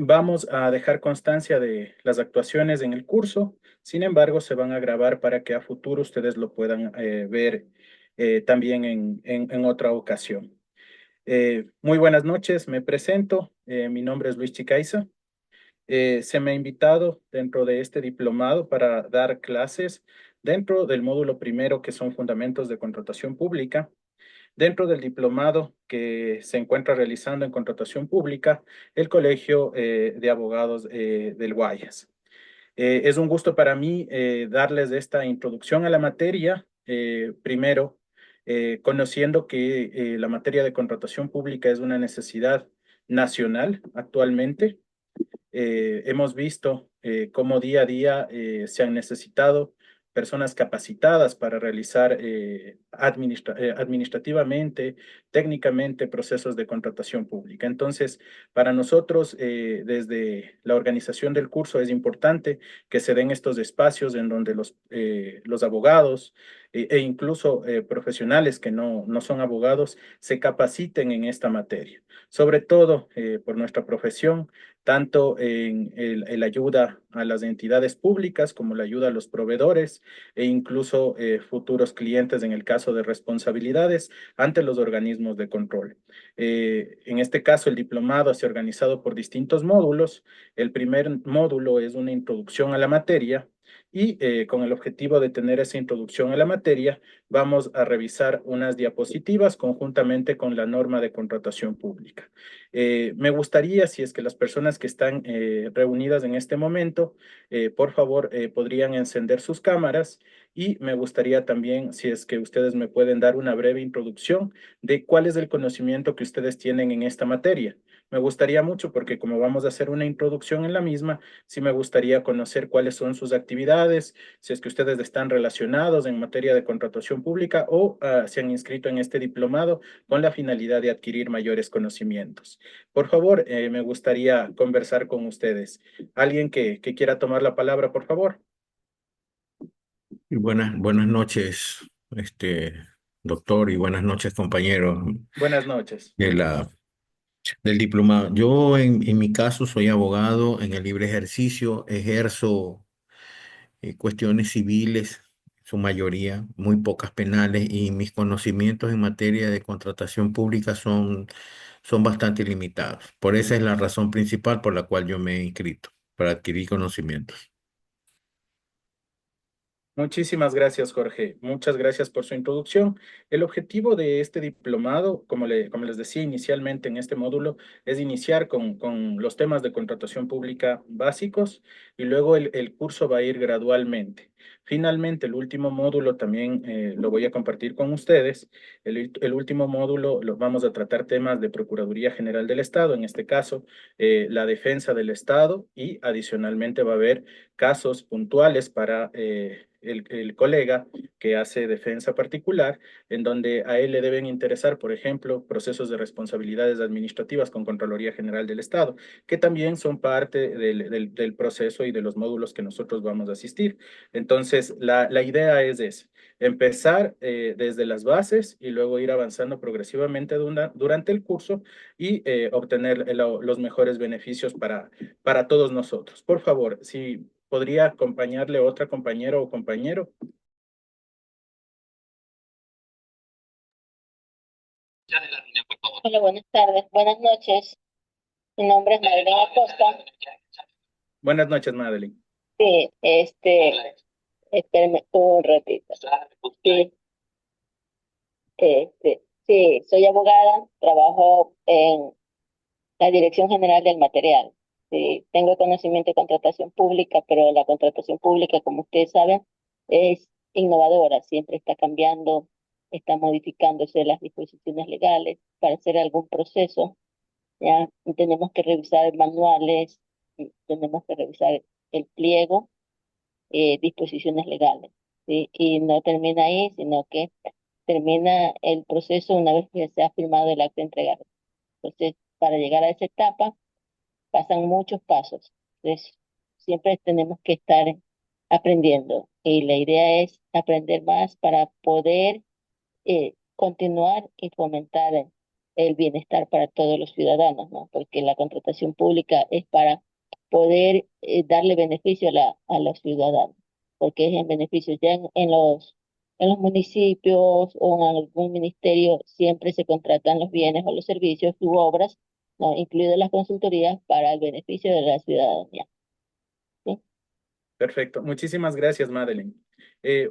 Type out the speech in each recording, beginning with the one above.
Vamos a dejar constancia de las actuaciones en el curso, sin embargo, se van a grabar para que a futuro ustedes lo puedan ver también en otra ocasión. Muy buenas noches, me presento, mi nombre es Luis Chicaiza. Se me ha invitado dentro de este diplomado para dar clases dentro del módulo primero, que son Fundamentos de Contratación Pública. Dentro del diplomado que se encuentra realizando en contratación pública, el Colegio de Abogados del Guayas. Es un gusto para mí darles esta introducción a la materia. Primero, conociendo que la materia de contratación pública es una necesidad nacional actualmente. Hemos visto cómo día a día se han necesitado personas capacitadas para realizar administrativamente, técnicamente, procesos de contratación pública. Entonces, para nosotros, desde la organización del curso, es importante que se den estos espacios en donde los abogados e incluso profesionales que no son abogados se capaciten en esta materia, sobre todo por nuestra profesión, tanto en el ayuda a las entidades públicas como la ayuda a los proveedores e incluso futuros clientes en el caso de responsabilidades ante los organismos de control. En este caso, el diplomado se ha organizado por distintos módulos. El primer módulo es una introducción a la materia y con el objetivo de tener esa introducción a la materia, vamos a revisar unas diapositivas conjuntamente con la norma de contratación pública. Me gustaría, si es que las personas que están reunidas en este momento, por favor, podrían encender sus cámaras y me gustaría también, si es que ustedes me pueden dar una breve introducción de cuál es el conocimiento que ustedes tienen en esta materia. Me gustaría mucho porque como vamos a hacer una introducción en la misma, sí me gustaría conocer cuáles son sus actividades, si es que ustedes están relacionados en materia de contratación pública o se han inscrito en este diplomado con la finalidad de adquirir mayores conocimientos. Por favor, me gustaría conversar con ustedes. ¿Alguien que quiera tomar la palabra, por favor? Y buenas noches, doctor, y buenas noches, compañeros Buenas noches. de del diplomado. Yo, en mi caso, soy abogado en el libre ejercicio, ejerzo cuestiones civiles, su mayoría, muy pocas penales, y mis conocimientos en materia de contratación pública son bastante limitados. Por esa es la razón principal por la cual yo me he inscrito, para adquirir conocimientos. Muchísimas gracias, Jorge. Muchas gracias por su introducción. El objetivo de este diplomado, como les decía inicialmente en este módulo, es iniciar con los temas de contratación pública básicos y luego el curso va a ir gradualmente. Finalmente, el último módulo también lo voy a compartir con ustedes. El último módulo lo vamos a tratar temas de Procuraduría General del Estado, en este caso, la defensa del Estado y adicionalmente va a haber casos puntuales para el colega que hace defensa particular, en donde a él le deben interesar, por ejemplo, procesos de responsabilidades administrativas con Contraloría General del Estado, que también son parte del proceso y de los módulos que nosotros vamos a asistir. Entonces, la idea es esa, empezar desde las bases y luego ir avanzando progresivamente durante el curso y obtener los mejores beneficios para todos nosotros. Por favor, si podría acompañarle otra compañera o compañero. Hola, buenas tardes, buenas noches. Mi nombre es Marilena Acosta. Buenas noches, Madeline. Sí, espérame un ratito. Sí, sí, soy abogada, trabajo en la Dirección General del Material. Sí, tengo conocimiento de contratación pública, pero la contratación pública, como ustedes saben, es innovadora, siempre está cambiando, está modificándose las disposiciones legales para hacer algún proceso. Ya tenemos que revisar manuales, y tenemos que revisar el pliego, disposiciones legales, ¿sí? Y no termina ahí, sino que termina el proceso una vez que se ha firmado el acta de entrega. Entonces, para llegar a esa etapa, pasan muchos pasos. Entonces, siempre tenemos que estar aprendiendo. Y la idea es aprender más para poder continuar y fomentar el bienestar para todos los ciudadanos, ¿no? Porque la contratación pública es para poder darle beneficio a los ciudadanos, porque es en beneficio ya en los municipios o en algún ministerio siempre se contratan los bienes o los servicios u obras, ¿no? Incluidas las consultorías para el beneficio de la ciudadanía. ¿Sí? Perfecto. Muchísimas gracias, Madeline.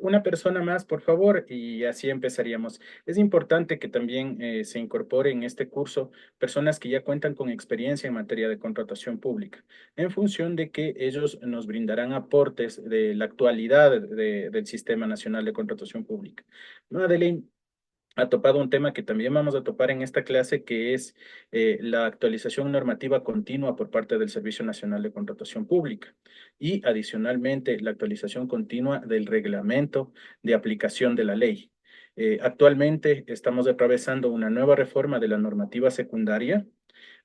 Una persona más, por favor, y así empezaríamos. Es importante que también se incorpore en este curso personas que ya cuentan con experiencia en materia de contratación pública, en función de que ellos nos brindarán aportes de la actualidad del Sistema Nacional de Contratación Pública. Madeline ha topado un tema que también vamos a topar en esta clase, que es la actualización normativa continua por parte del Servicio Nacional de Contratación Pública y adicionalmente la actualización continua del reglamento de aplicación de la ley. Actualmente estamos atravesando una nueva reforma de la normativa secundaria.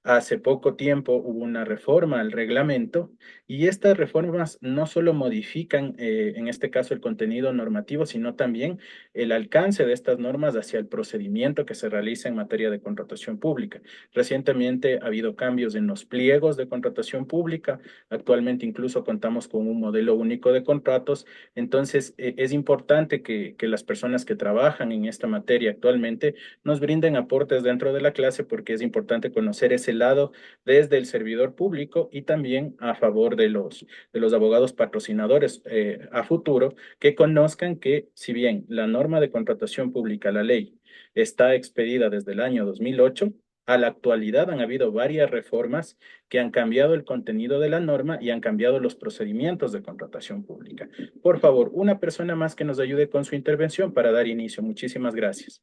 Hace poco tiempo hubo una reforma al reglamento y estas reformas no solo modifican, en este caso, el contenido normativo, sino también el alcance de estas normas hacia el procedimiento que se realiza en materia de contratación pública. Recientemente ha habido cambios en los pliegos de contratación pública. Actualmente incluso contamos con un modelo único de contratos. Entonces, es importante que las personas que trabajan en esta materia actualmente nos brinden aportes dentro de la clase, porque es importante conocer ese lado desde el servidor público y también a favor de los abogados patrocinadores a futuro, que conozcan que si bien la norma de contratación pública, la ley, está expedida desde el año 2008, a la actualidad han habido varias reformas que han cambiado el contenido de la norma y han cambiado los procedimientos de contratación pública. Por favor, una persona más que nos ayude con su intervención para dar inicio. Muchísimas gracias.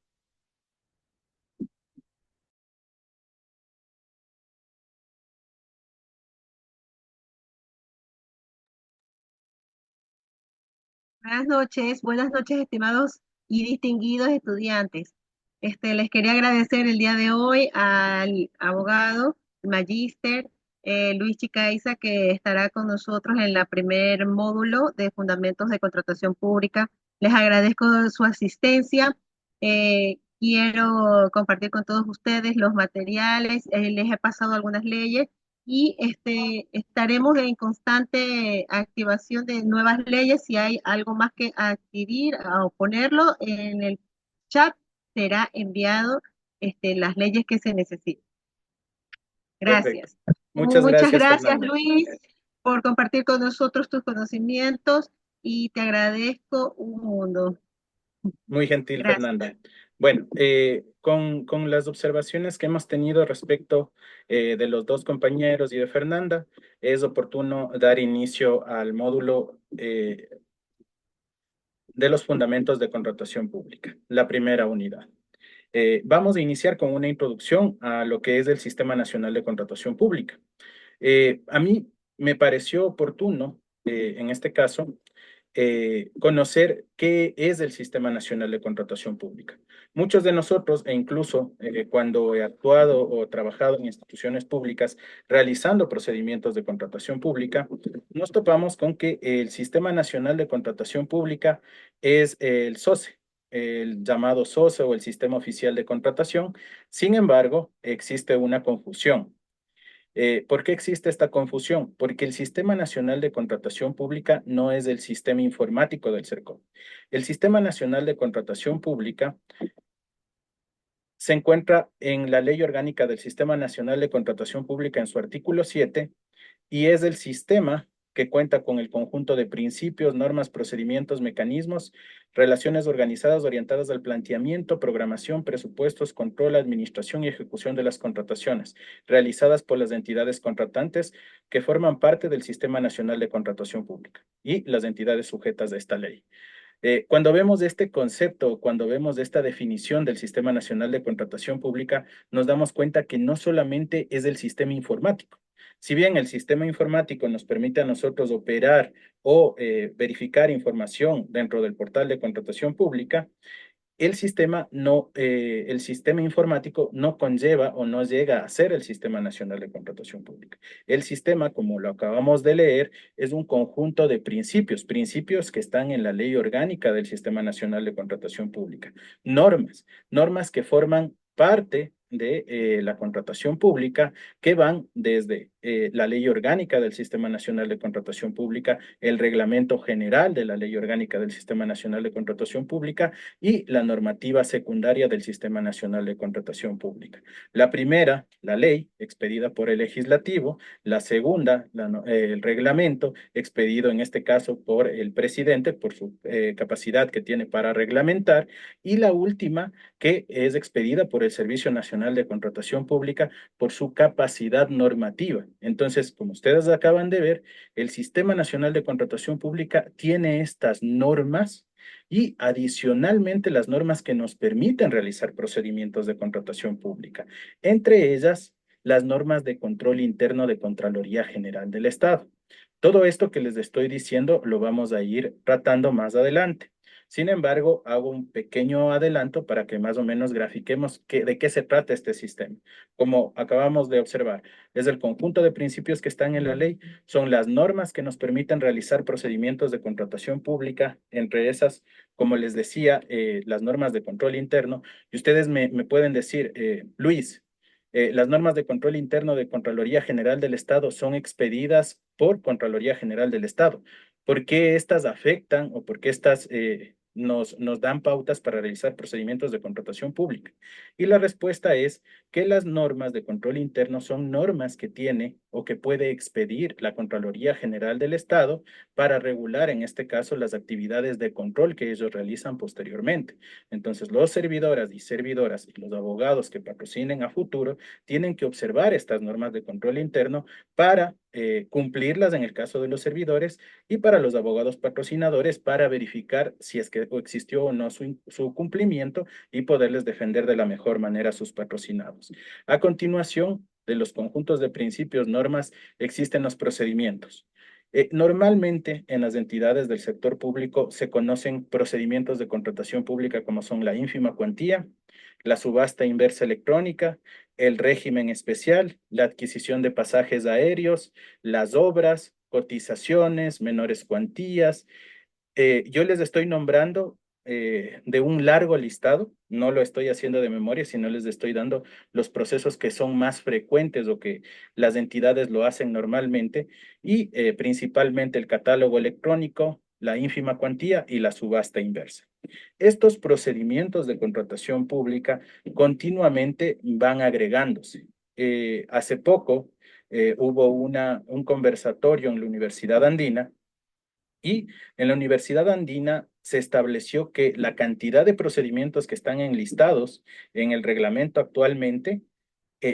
Buenas noches, estimados y distinguidos estudiantes. Les quería agradecer el día de hoy al abogado, magíster Luis Chicaiza, que estará con nosotros en la primer módulo de Fundamentos de Contratación Pública. Les agradezco su asistencia. Quiero compartir con todos ustedes los materiales. Les he pasado algunas leyes y estaremos en constante activación de nuevas leyes. Si hay algo más que adquirir o ponerlo en el chat, será enviado las leyes que se necesiten. Gracias. Perfecto. Muchas Muchas gracias, gracias, Fernanda. Luis, por compartir con nosotros tus conocimientos y te agradezco un mundo. Muy gentil, Gracias. Fernanda. Bueno, con las observaciones que hemos tenido respecto de los dos compañeros y de Fernanda, es oportuno dar inicio al módulo de los fundamentos de contratación pública, la primera unidad. Vamos a iniciar con una introducción a lo que es el Sistema Nacional de Contratación Pública. A mí me pareció oportuno, en este caso, conocer qué es el Sistema Nacional de Contratación Pública. Muchos de nosotros, e incluso cuando he actuado o trabajado en instituciones públicas realizando procedimientos de contratación pública, nos topamos con que el Sistema Nacional de Contratación Pública es el SOCE, el llamado SOCE o el Sistema Oficial de Contratación. Sin embargo, existe una confusión. ¿Por qué existe esta confusión? Porque el Sistema Nacional de Contratación Pública no es el sistema informático del SERCOP. El Sistema Nacional de Contratación Pública se encuentra en la Ley Orgánica del Sistema Nacional de Contratación Pública en su artículo 7 y es el sistema que cuenta con el conjunto de principios, normas, procedimientos, mecanismos, relaciones organizadas orientadas al planteamiento, programación, presupuestos, control, administración y ejecución de las contrataciones, realizadas por las entidades contratantes que forman parte del Sistema Nacional de Contratación Pública y las entidades sujetas a esta ley. Cuando vemos este concepto, cuando vemos esta definición del Sistema Nacional de Contratación Pública, nos damos cuenta que no solamente es el sistema informático. Si bien el sistema informático nos permite a nosotros operar o verificar información dentro del portal de contratación pública, el sistema informático no conlleva o no llega a ser el Sistema Nacional de Contratación Pública. El sistema, como lo acabamos de leer, es un conjunto de principios, principios que están en la ley orgánica del Sistema Nacional de Contratación Pública, normas que forman parte de la contratación pública, que van desde la Ley Orgánica del Sistema Nacional de Contratación Pública, el Reglamento General de la Ley Orgánica del Sistema Nacional de Contratación Pública y la normativa secundaria del Sistema Nacional de Contratación Pública. La primera, la ley, expedida por el legislativo; la segunda, el reglamento, expedido en este caso por el presidente, por su capacidad que tiene para reglamentar; y la última, que es expedida por el Servicio Nacional de Contratación Pública por su capacidad normativa. Entonces, como ustedes acaban de ver, el Sistema Nacional de Contratación Pública tiene estas normas y adicionalmente las normas que nos permiten realizar procedimientos de contratación pública. Entre ellas, las normas de control interno de Contraloría General del Estado. Todo esto que les estoy diciendo lo vamos a ir tratando más adelante. Sin embargo, hago un pequeño adelanto para que más o menos grafiquemos de qué se trata este sistema. Como acabamos de observar, es el conjunto de principios que están en la ley, son las normas que nos permiten realizar procedimientos de contratación pública, entre esas, como les decía, las normas de control interno. Y ustedes me pueden decir, Luis, las normas de control interno de Contraloría General del Estado son expedidas por Contraloría General del Estado. ¿Por qué estas afectan o por qué estas nos dan pautas para realizar procedimientos de contratación pública? Y la respuesta es que las normas de control interno son normas que tiene o que puede expedir la Contraloría General del Estado para regular, en este caso, las actividades de control que ellos realizan posteriormente. Entonces, los servidoras y servidoras y los abogados que patrocinen a futuro tienen que observar estas normas de control interno para cumplirlas en el caso de los servidores, y para los abogados patrocinadores para verificar si es que existió o no su cumplimiento y poderles defender de la mejor manera a sus patrocinados. A continuación, de los conjuntos de principios, normas, existen los procedimientos. Normalmente en las entidades del sector público se conocen procedimientos de contratación pública como son la ínfima cuantía, la subasta inversa electrónica, el régimen especial, la adquisición de pasajes aéreos, las obras, cotizaciones, menores cuantías. Yo les estoy nombrando de un largo listado, no lo estoy haciendo de memoria, sino les estoy dando los procesos que son más frecuentes o que las entidades lo hacen normalmente, y principalmente el catálogo electrónico, la ínfima cuantía y la subasta inversa. Estos procedimientos de contratación pública continuamente van agregándose. Hace poco hubo un conversatorio en la Universidad Andina, y en la Universidad Andina se estableció que la cantidad de procedimientos que están enlistados en el reglamento actualmente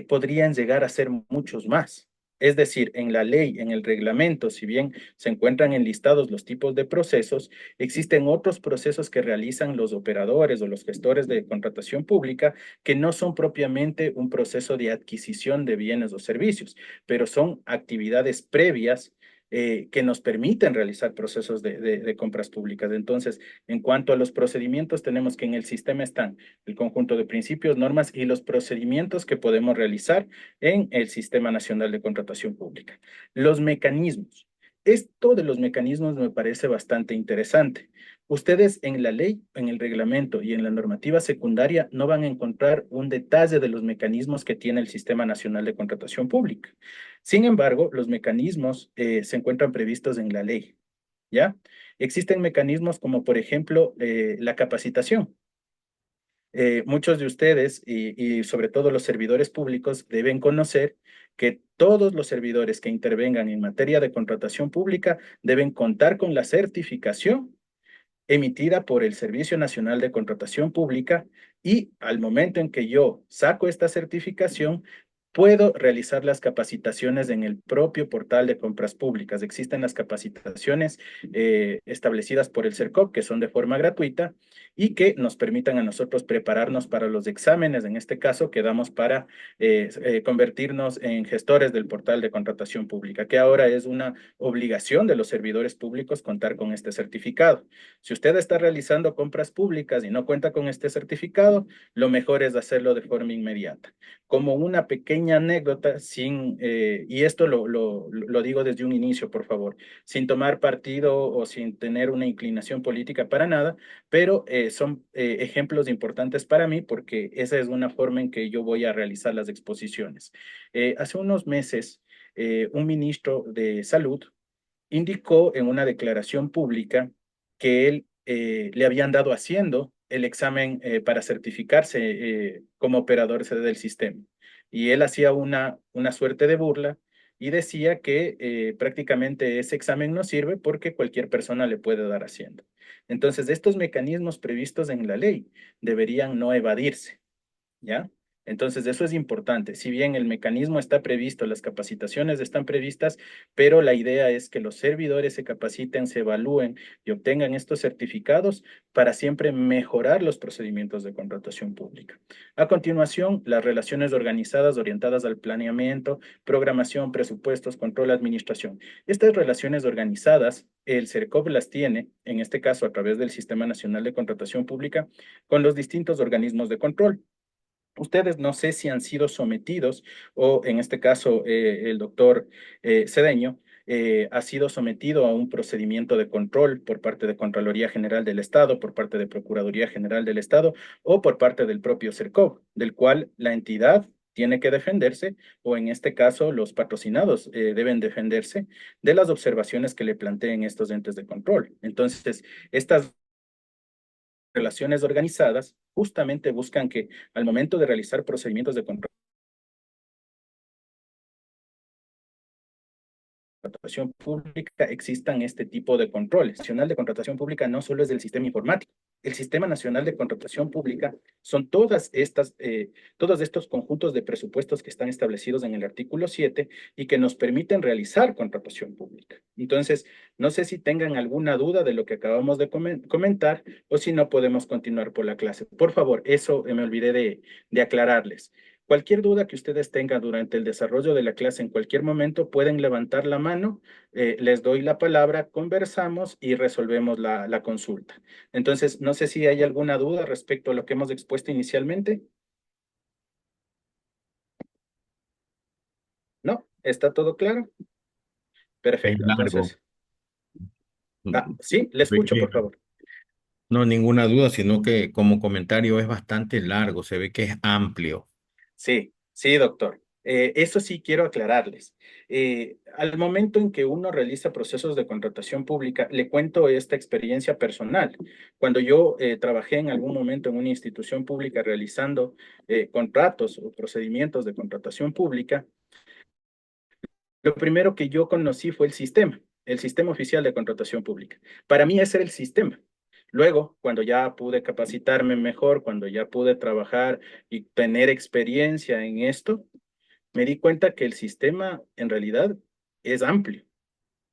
podrían llegar a ser muchos más. Es decir, en la ley, en el reglamento, si bien se encuentran enlistados los tipos de procesos, existen otros procesos que realizan los operadores o los gestores de contratación pública que no son propiamente un proceso de adquisición de bienes o servicios, pero son actividades previas que nos permiten realizar procesos de compras públicas. Entonces, en cuanto a los procedimientos, tenemos que en el sistema están el conjunto de principios, normas y los procedimientos que podemos realizar en el Sistema Nacional de Contratación Pública. Los mecanismos. Esto de los mecanismos me parece bastante interesante. Ustedes en la ley, en el reglamento y en la normativa secundaria no van a encontrar un detalle de los mecanismos que tiene el Sistema Nacional de Contratación Pública. Sin embargo, los mecanismos se encuentran previstos en la ley, ¿ya? Existen mecanismos como, por ejemplo, la capacitación. Muchos de ustedes y sobre todo los servidores públicos deben conocer que todos los servidores que intervengan en materia de contratación pública deben contar con la certificación emitida por el Servicio Nacional de Contratación Pública, y al momento en que yo saco esta certificación, puedo realizar las capacitaciones en el propio portal de compras públicas. Existen las capacitaciones establecidas por el CERCOP, que son de forma gratuita y que nos permitan a nosotros prepararnos para los exámenes, en este caso, que damos para convertirnos en gestores del portal de contratación pública, que ahora es una obligación de los servidores públicos contar con este certificado. Si usted está realizando compras públicas y no cuenta con este certificado, lo mejor es hacerlo de forma inmediata. Como una pequeña pequeña anécdota, y esto lo digo desde un inicio, por favor, sin tomar partido o sin tener una inclinación política para nada, pero son ejemplos importantes para mí porque esa es una forma en que yo voy a realizar las exposiciones. Hace unos meses, un ministro de Salud indicó en una declaración pública que él le habían dado haciendo el examen para certificarse como operador del sistema. Y él hacía una suerte de burla y decía que prácticamente ese examen no sirve porque cualquier persona le puede dar haciendo. Entonces, estos mecanismos previstos en la ley deberían no evadirse. ¿Ya? Entonces, eso es importante. Si bien el mecanismo está previsto, las capacitaciones están previstas, pero la idea es que los servidores se capaciten, se evalúen y obtengan estos certificados para siempre mejorar los procedimientos de contratación pública. A continuación, las relaciones organizadas orientadas al planeamiento, programación, presupuestos, control, administración. Estas relaciones organizadas, el CERCOP las tiene, en este caso a través del Sistema Nacional de Contratación Pública, con los distintos organismos de control. Ustedes no sé si han sido sometidos, o en este caso el doctor Cedeño ha sido sometido a un procedimiento de control por parte de Contraloría General del Estado, por parte de Procuraduría General del Estado o por parte del propio CERCOV, del cual la entidad tiene que defenderse, o en este caso los patrocinados deben defenderse de las observaciones que le planteen estos entes de control. Entonces, estas relaciones organizadas justamente buscan que al momento de realizar procedimientos de contratación pública existan este tipo de controles. El Nacional de Contratación Pública no solo es del sistema informático, el Sistema Nacional de Contratación Pública son todos estos conjuntos de presupuestos que están establecidos en el artículo 7 y que nos permiten realizar contratación pública. Entonces, no sé si tengan alguna duda de lo que acabamos de comentar o si no podemos continuar por la clase. Por favor, eso me olvidé de aclararles. Cualquier duda que ustedes tengan durante el desarrollo de la clase en cualquier momento, pueden levantar la mano, les doy la palabra, conversamos y resolvemos la consulta. Entonces, no sé si hay alguna duda respecto a lo que hemos expuesto inicialmente. ¿No? ¿Está todo claro? Es Perfecto. largo. Entonces, sí, le escucho, por favor. No, ninguna duda, sino que como comentario es bastante largo, se ve que es amplio. Sí, sí, doctor. Eso sí quiero aclararles. Al momento en que uno realiza procesos de contratación pública, le cuento esta experiencia personal. Cuando yo trabajé en algún momento en una institución pública realizando contratos o procedimientos de contratación pública, lo primero que yo conocí fue el sistema oficial de contratación pública. Para mí ese era el sistema. Luego, cuando ya pude capacitarme mejor, cuando ya pude trabajar y tener experiencia en esto, me di cuenta que el sistema en realidad es amplio.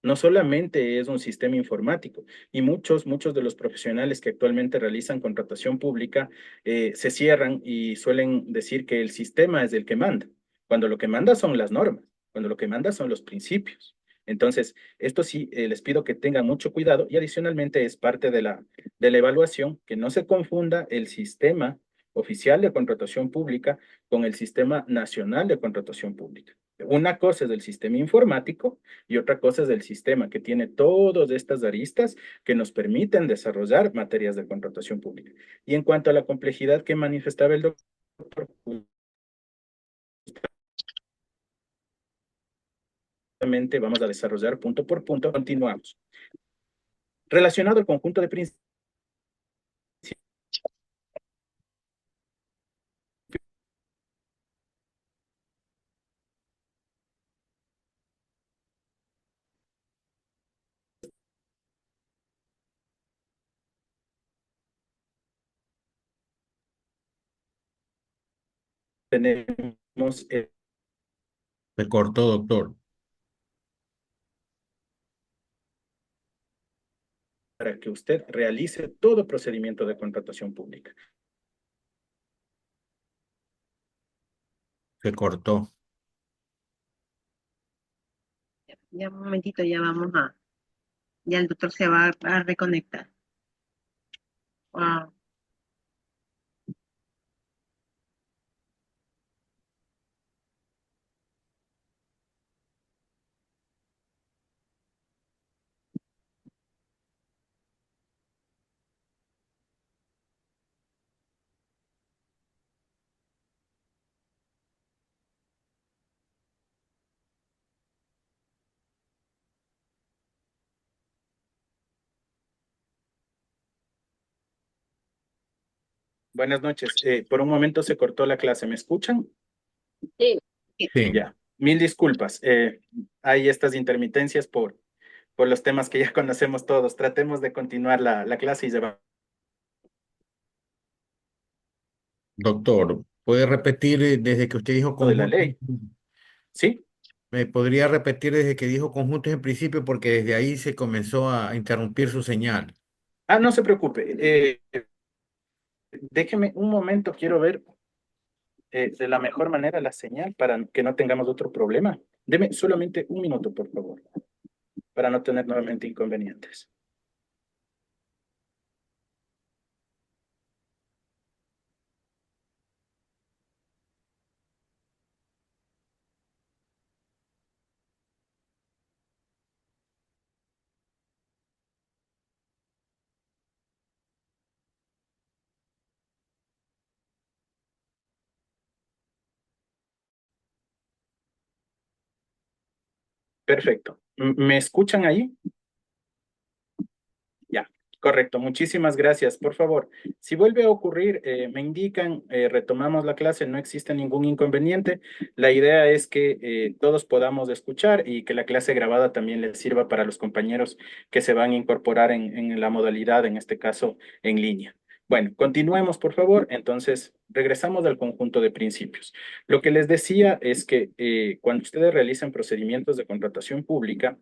No solamente es un sistema informático y muchos de los profesionales que actualmente realizan contratación pública se cierran y suelen decir que el sistema es el que manda, cuando lo que manda son las normas, cuando lo que manda son los principios. Entonces, esto sí, les pido que tengan mucho cuidado y adicionalmente es parte de la evaluación, que no se confunda el sistema oficial de contratación pública con el sistema nacional de contratación pública. Una cosa es el sistema informático y otra cosa es el sistema que tiene todas estas aristas que nos permiten desarrollar materias de contratación pública. Y en cuanto a la complejidad que manifestaba el doctor, justamente vamos a desarrollar punto por punto. Continuamos. Relacionado al conjunto de principios, tenemos Se cortó, doctor. para que usted realice todo procedimiento de contratación pública. Se cortó. Ya un momentito, ya el doctor se va a reconectar. Wow. Buenas noches. Por un momento se cortó la clase. ¿Me escuchan? Sí, Sí, Ya. Mil disculpas. Hay estas intermitencias por los temas que ya conocemos todos. Tratemos de continuar la clase y llevar doctor, ¿puede repetir desde que usted dijo de la conjuntos? ley. ¿Sí? ¿Me podría repetir desde que dijo conjuntos en principio? Porque desde ahí se comenzó a interrumpir su señal. Ah, no se preocupe. Déjeme un momento. Quiero ver de la mejor manera la señal para que no tengamos otro problema. Deme solamente un minuto, por favor, para no tener nuevamente inconvenientes. Perfecto. ¿Me escuchan ahí? Ya, correcto. Muchísimas gracias. Por favor, si vuelve a ocurrir, me indican, retomamos la clase, no existe ningún inconveniente. La idea es que todos podamos escuchar y que la clase grabada también les sirva para los compañeros que se van a incorporar en la modalidad, en este caso, en línea. Bueno, continuemos, por favor. Entonces, regresamos al conjunto de principios. Lo que les decía es que cuando ustedes realizan procedimientos de contratación pública,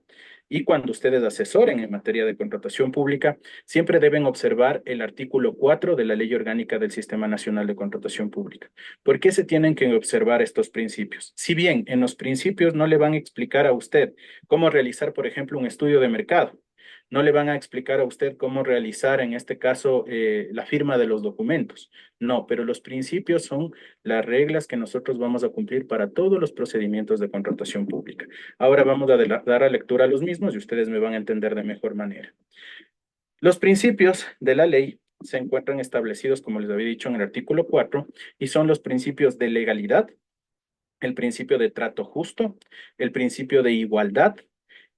y cuando ustedes asesoren en materia de contratación pública, siempre deben observar el artículo 4 de la Ley Orgánica del Sistema Nacional de Contratación Pública. ¿Por qué se tienen que observar estos principios? Si bien en los principios no le van a explicar a usted cómo realizar, por ejemplo, un estudio de mercado, no le van a explicar a usted cómo realizar, en este caso, la firma de los documentos. No, pero los principios son las reglas que nosotros vamos a cumplir para todos los procedimientos de contratación pública. Ahora vamos a dar a lectura a los mismos y ustedes me van a entender de mejor manera. Los principios de la ley se encuentran establecidos, como les había dicho, en el artículo 4 y son los principios de legalidad, el principio de trato justo, el principio de igualdad,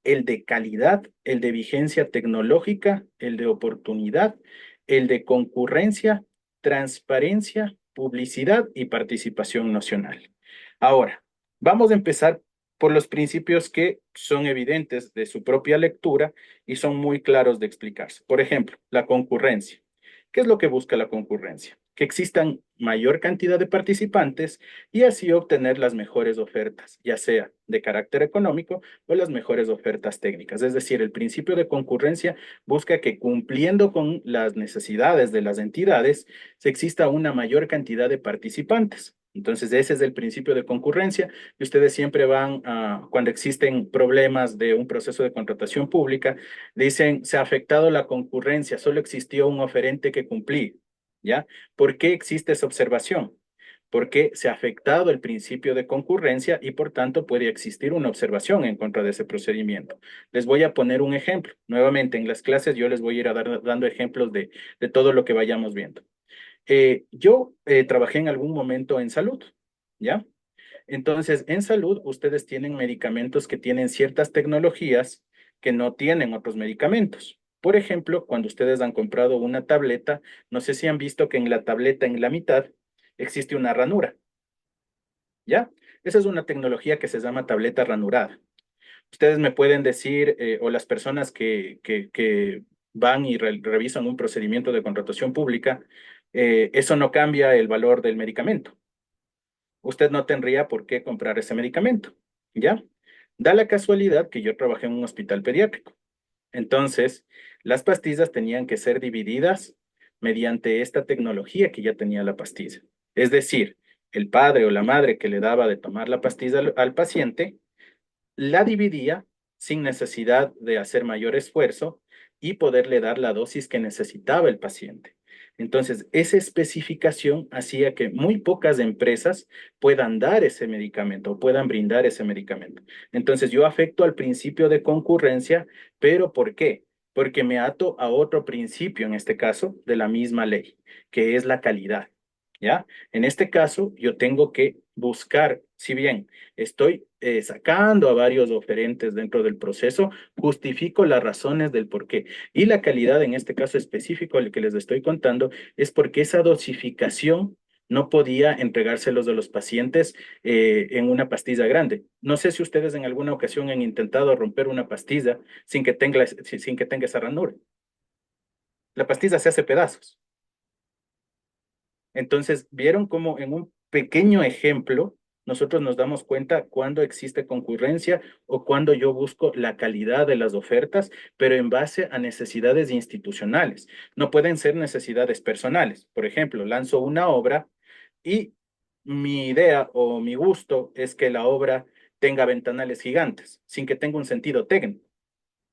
el de calidad, el de vigencia tecnológica, el de oportunidad, el de concurrencia, transparencia, publicidad y participación nacional. Ahora, vamos a empezar por los principios que son evidentes de su propia lectura y son muy claros de explicarse. Por ejemplo, la concurrencia. ¿Qué es lo que busca la concurrencia? Que existan mayor cantidad de participantes y así obtener las mejores ofertas, ya sea de carácter económico o las mejores ofertas técnicas. Es decir, el principio de concurrencia busca que cumpliendo con las necesidades de las entidades, se exista una mayor cantidad de participantes. Entonces, ese es el principio de concurrencia y ustedes siempre van a, cuando existen problemas de un proceso de contratación pública, dicen, se ha afectado la concurrencia, solo existió un oferente que cumplía, ¿ya? ¿Por qué existe esa observación? Porque se ha afectado el principio de concurrencia y por tanto puede existir una observación en contra de ese procedimiento. Les voy a poner un ejemplo. Nuevamente, en las clases yo les voy a ir dando ejemplos de todo lo que vayamos viendo. Yo trabajé en algún momento en salud, ¿ya? Entonces, en salud, ustedes tienen medicamentos que tienen ciertas tecnologías que no tienen otros medicamentos. Por ejemplo, cuando ustedes han comprado una tableta, no sé si han visto que en la tableta, en la mitad, existe una ranura, ¿ya? Esa es una tecnología que se llama tableta ranurada. Ustedes me pueden decir, o las personas que van y revisan un procedimiento de contratación pública, eso no cambia el valor del medicamento. Usted no tendría por qué comprar ese medicamento, ¿ya? Da la casualidad que yo trabajé en un hospital pediátrico. Entonces, las pastillas tenían que ser divididas mediante esta tecnología que ya tenía la pastilla. Es decir, el padre o la madre que le daba de tomar la pastilla al paciente, la dividía sin necesidad de hacer mayor esfuerzo y poderle dar la dosis que necesitaba el paciente. Entonces, esa especificación hacía que muy pocas empresas puedan dar ese medicamento o puedan brindar ese medicamento. Entonces, yo afecto al principio de concurrencia, pero ¿por qué? Porque me ato a otro principio, en este caso, de la misma ley, que es la calidad. ¿Ya? En este caso, yo tengo que buscar, si bien estoy sacando a varios oferentes dentro del proceso, justifico las razones del por qué. Y la calidad, en este caso específico, el que les estoy contando, es porque esa dosificación no podía entregárselos a los pacientes en una pastilla grande. No sé si ustedes en alguna ocasión han intentado romper una pastilla sin que tenga esa ranura. La pastilla se hace pedazos. Entonces, vieron cómo en un pequeño ejemplo nosotros nos damos cuenta cuando existe concurrencia o cuando yo busco la calidad de las ofertas, pero en base a necesidades institucionales. No pueden ser necesidades personales. Por ejemplo, lanzo una obra y mi idea o mi gusto es que la obra tenga ventanales gigantes, sin que tenga un sentido técnico.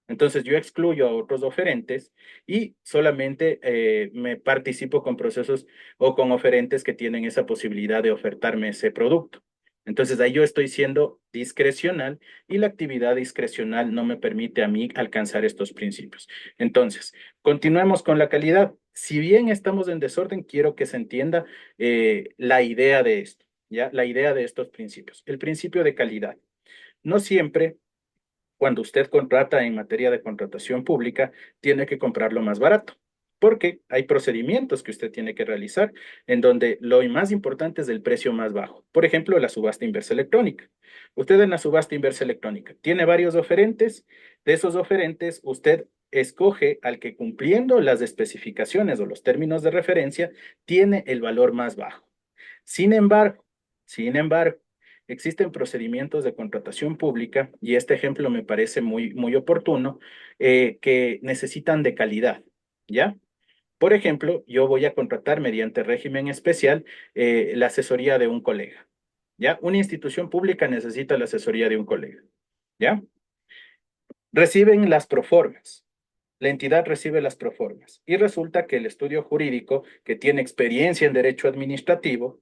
Entonces yo excluyo a otros oferentes y solamente me participo con procesos o con oferentes que tienen esa posibilidad de ofertarme ese producto. Entonces ahí yo estoy siendo discrecional y la actividad discrecional no me permite a mí alcanzar estos principios. Entonces, continuemos con la calidad. Si bien estamos en desorden, quiero que se entienda la idea de esto, ¿ya? La idea de estos principios. El principio de calidad. No siempre cuando usted contrata en materia de contratación pública, tiene que comprarlo más barato, porque hay procedimientos que usted tiene que realizar en donde lo más importante es el precio más bajo. Por ejemplo, la subasta inversa electrónica. Usted en la subasta inversa electrónica tiene varios oferentes. De esos oferentes, usted escoge al que cumpliendo las especificaciones o los términos de referencia tiene el valor más bajo. Sin embargo, existen procedimientos de contratación pública, y este ejemplo me parece muy oportuno, que necesitan de calidad, ¿ya? Por ejemplo, yo voy a contratar mediante régimen especial la asesoría de un colega, ¿ya? Una institución pública necesita la asesoría de un colega, ¿ya? Reciben las proformas. La entidad recibe las proformas y resulta que el estudio jurídico, que tiene experiencia en derecho administrativo,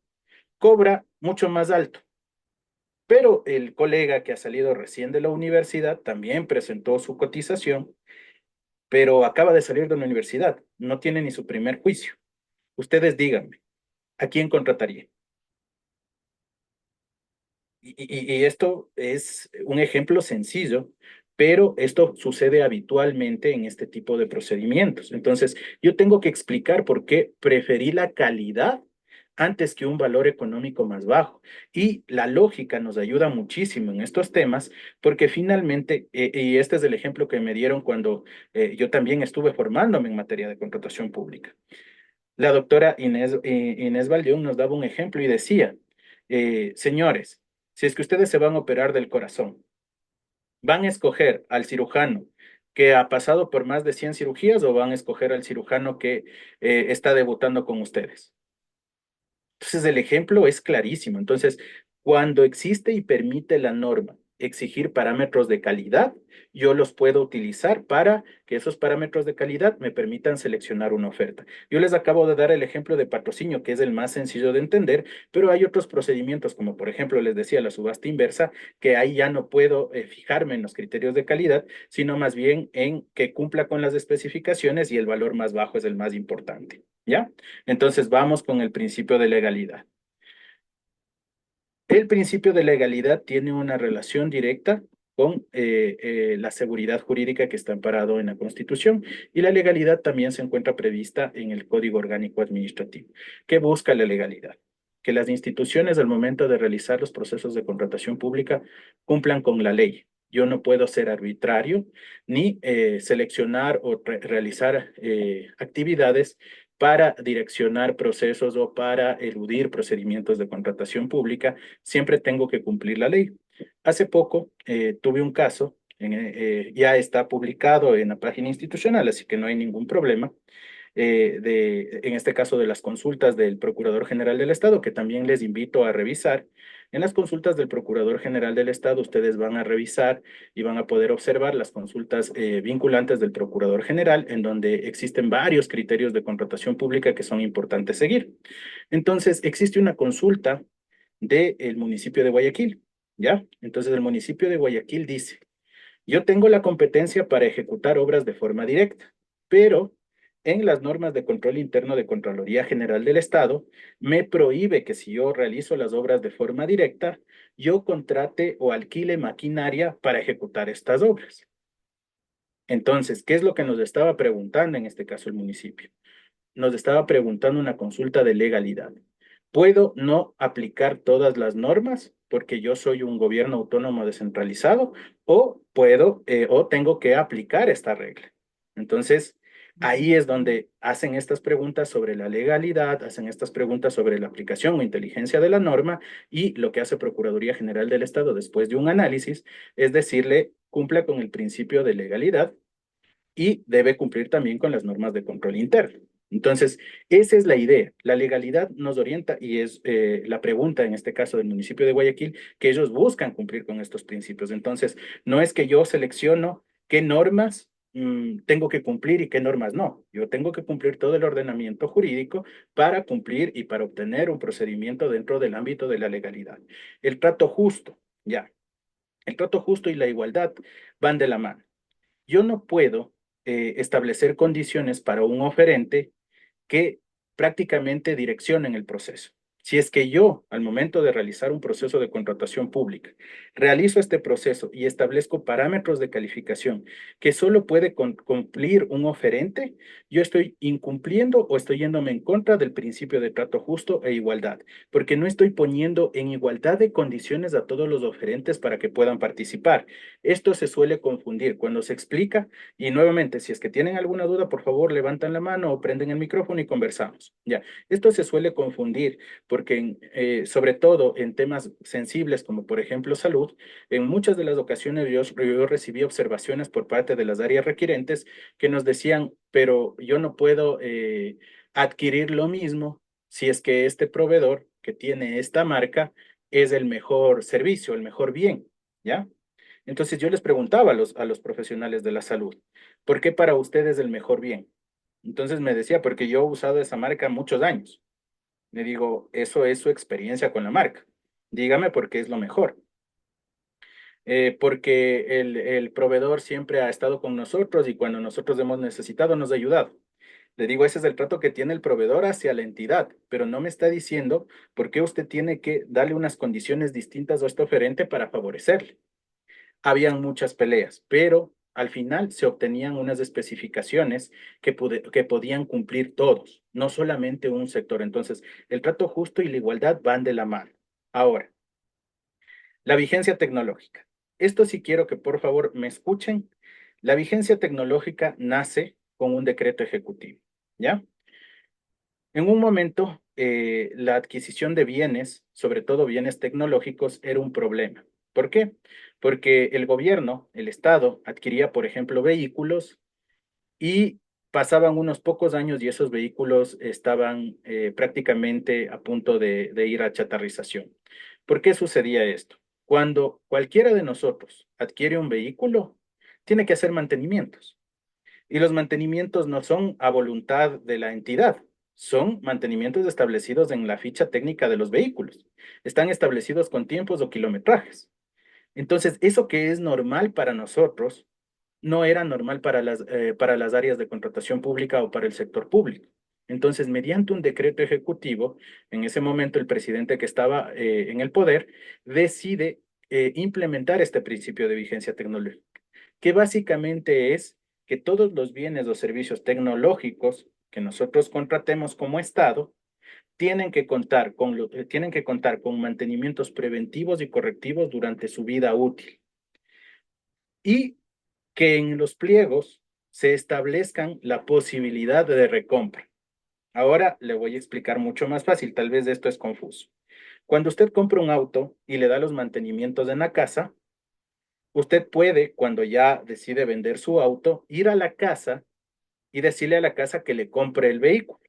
cobra mucho más alto. Pero el colega que ha salido recién de la universidad también presentó su cotización, pero acaba de salir de la universidad, no tiene ni su primer juicio. Ustedes díganme, ¿a quién contrataría? Y esto es un ejemplo sencillo, pero esto sucede habitualmente en este tipo de procedimientos. Entonces, yo tengo que explicar por qué preferí la calidad antes que un valor económico más bajo. Y la lógica nos ayuda muchísimo en estos temas, porque finalmente, y este es el ejemplo que me dieron cuando yo también estuve formándome en materia de contratación pública. La doctora Inés Valdión nos daba un ejemplo y decía, señores, si es que ustedes se van a operar del corazón, ¿van a escoger al cirujano que ha pasado por más de 100 cirugías o van a escoger al cirujano que está debutando con ustedes? Entonces, el ejemplo es clarísimo. Entonces, cuando existe y permite la norma exigir parámetros de calidad, yo los puedo utilizar para que esos parámetros de calidad me permitan seleccionar una oferta. Yo les acabo de dar el ejemplo de patrocinio, que es el más sencillo de entender, pero hay otros procedimientos, como por ejemplo, les decía, la subasta inversa, que ahí ya no puedo fijarme en los criterios de calidad, sino más bien en que cumpla con las especificaciones y el valor más bajo es el más importante. ¿Ya? Entonces vamos con el principio de legalidad. El principio de legalidad tiene una relación directa con la seguridad jurídica que está amparado en la Constitución, y la legalidad también se encuentra prevista en el Código Orgánico Administrativo. ¿Qué busca la legalidad? Que las instituciones al momento de realizar los procesos de contratación pública cumplan con la ley. Yo no puedo ser arbitrario ni seleccionar o realizar actividades para direccionar procesos o para eludir procedimientos de contratación pública. Siempre tengo que cumplir la ley. Hace poco tuve un caso, ya está publicado en la página institucional, así que no hay ningún problema, en este caso de las consultas del Procurador General del Estado, que también les invito a revisar. En las consultas del Procurador General del Estado, ustedes van a revisar y van a poder observar las consultas vinculantes del Procurador General, en donde existen varios criterios de contratación pública que son importantes seguir. Entonces, existe una consulta del municipio de Guayaquil, ¿ya? Entonces, el municipio de Guayaquil dice, yo tengo la competencia para ejecutar obras de forma directa, pero en las normas de control interno de Contraloría General del Estado, me prohíbe que si yo realizo las obras de forma directa, yo contrate o alquile maquinaria para ejecutar estas obras. Entonces, ¿qué es lo que nos estaba preguntando en este caso el municipio? Nos estaba preguntando una consulta de legalidad. ¿Puedo no aplicar todas las normas porque yo soy un gobierno autónomo descentralizado o puedo o tengo que aplicar esta regla? Entonces, ahí es donde hacen estas preguntas sobre la legalidad, hacen estas preguntas sobre la aplicación o inteligencia de la norma y lo que hace Procuraduría General del Estado después de un análisis es decirle, cumpla con el principio de legalidad y debe cumplir también con las normas de control interno. Entonces, esa es la idea. La legalidad nos orienta y es la pregunta, en este caso del municipio de Guayaquil, que ellos buscan cumplir con estos principios. Entonces, no es que yo selecciono qué normas tengo que cumplir y qué normas no. Yo tengo que cumplir todo el ordenamiento jurídico para cumplir y para obtener un procedimiento dentro del ámbito de la legalidad. El trato justo, ya. El trato justo y la igualdad van de la mano. Yo no puedo establecer condiciones para un oferente que prácticamente direccionen el proceso. Si es que yo, al momento de realizar un proceso de contratación pública, realizo este proceso y establezco parámetros de calificación que solo puede cumplir un oferente, yo estoy incumpliendo o estoy yéndome en contra del principio de trato justo e igualdad, porque no estoy poniendo en igualdad de condiciones a todos los oferentes para que puedan participar. Esto se suele confundir cuando se explica y nuevamente, si es que tienen alguna duda, por favor, levantan la mano o prenden el micrófono y conversamos. Ya, esto se suele confundir porque sobre todo en temas sensibles como por ejemplo salud, en muchas de las ocasiones yo recibí observaciones por parte de las áreas requirentes que nos decían, pero yo no puedo adquirir lo mismo si es que este proveedor que tiene esta marca es el mejor servicio, el mejor bien, ¿ya? Entonces yo les preguntaba a los profesionales de la salud, ¿por qué para ustedes el mejor bien? Entonces me decía, porque yo he usado esa marca muchos años. Le digo, eso es su experiencia con la marca. Dígame por qué es lo mejor. Porque el proveedor siempre ha estado con nosotros y cuando nosotros hemos necesitado nos ha ayudado. Le digo, ese es el trato que tiene el proveedor hacia la entidad, pero no me está diciendo por qué usted tiene que darle unas condiciones distintas a este oferente para favorecerle. Habían muchas peleas, pero al final se obtenían unas especificaciones que podían cumplir todos, no solamente un sector. Entonces, el trato justo y la igualdad van de la mano. Ahora, la vigencia tecnológica. Esto sí quiero que por favor me escuchen. La vigencia tecnológica nace con un decreto ejecutivo, ¿ya? En un momento, la adquisición de bienes, sobre todo bienes tecnológicos, era un problema. ¿Por qué? Porque el gobierno, el Estado, adquiría, por ejemplo, vehículos y pasaban unos pocos años y esos vehículos estaban prácticamente a punto de ir a chatarrización. ¿Por qué sucedía esto? Cuando cualquiera de nosotros adquiere un vehículo, tiene que hacer mantenimientos. Y los mantenimientos no son a voluntad de la entidad, son mantenimientos establecidos en la ficha técnica de los vehículos. Están establecidos con tiempos o kilometrajes. Entonces, eso que es normal para nosotros, no era normal para las áreas de contratación pública o para el sector público. Entonces, mediante un decreto ejecutivo, en ese momento el presidente que estaba en el poder decide implementar este principio de vigencia tecnológica, que básicamente es que todos los bienes o servicios tecnológicos que nosotros contratemos como Estado tienen que contar con mantenimientos preventivos y correctivos durante su vida útil. Y que en los pliegos se establezcan la posibilidad de recompra. Ahora le voy a explicar mucho más fácil, tal vez esto es confuso. Cuando usted compra un auto y le da los mantenimientos en la casa, usted puede, cuando ya decide vender su auto, ir a la casa y decirle a la casa que le compre el vehículo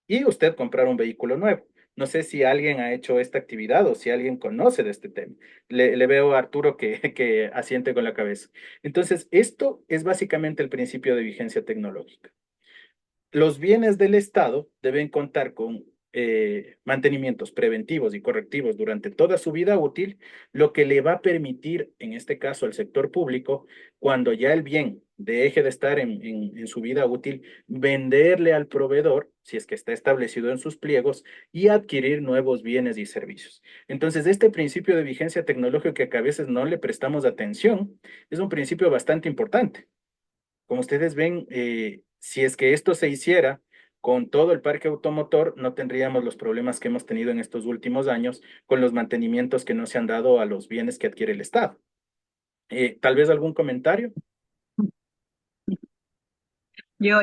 y usted comprar un vehículo nuevo. No sé si alguien ha hecho esta actividad o si alguien conoce de este tema. Le veo a Arturo que asiente con la cabeza. Entonces, esto es básicamente el principio de vigencia tecnológica. Los bienes del Estado deben contar con mantenimientos preventivos y correctivos durante toda su vida útil, lo que le va a permitir, en este caso al sector público, cuando ya el bien deje de estar en su vida útil, venderle al proveedor, si es que está establecido en sus pliegos, y adquirir nuevos bienes y servicios. Entonces, este principio de vigencia tecnológica que a veces no le prestamos atención, es un principio bastante importante. Como ustedes ven, si es que esto se hiciera con todo el parque automotor, no tendríamos los problemas que hemos tenido en estos últimos años con los mantenimientos que no se han dado a los bienes que adquiere el Estado. Tal vez algún comentario. Yo.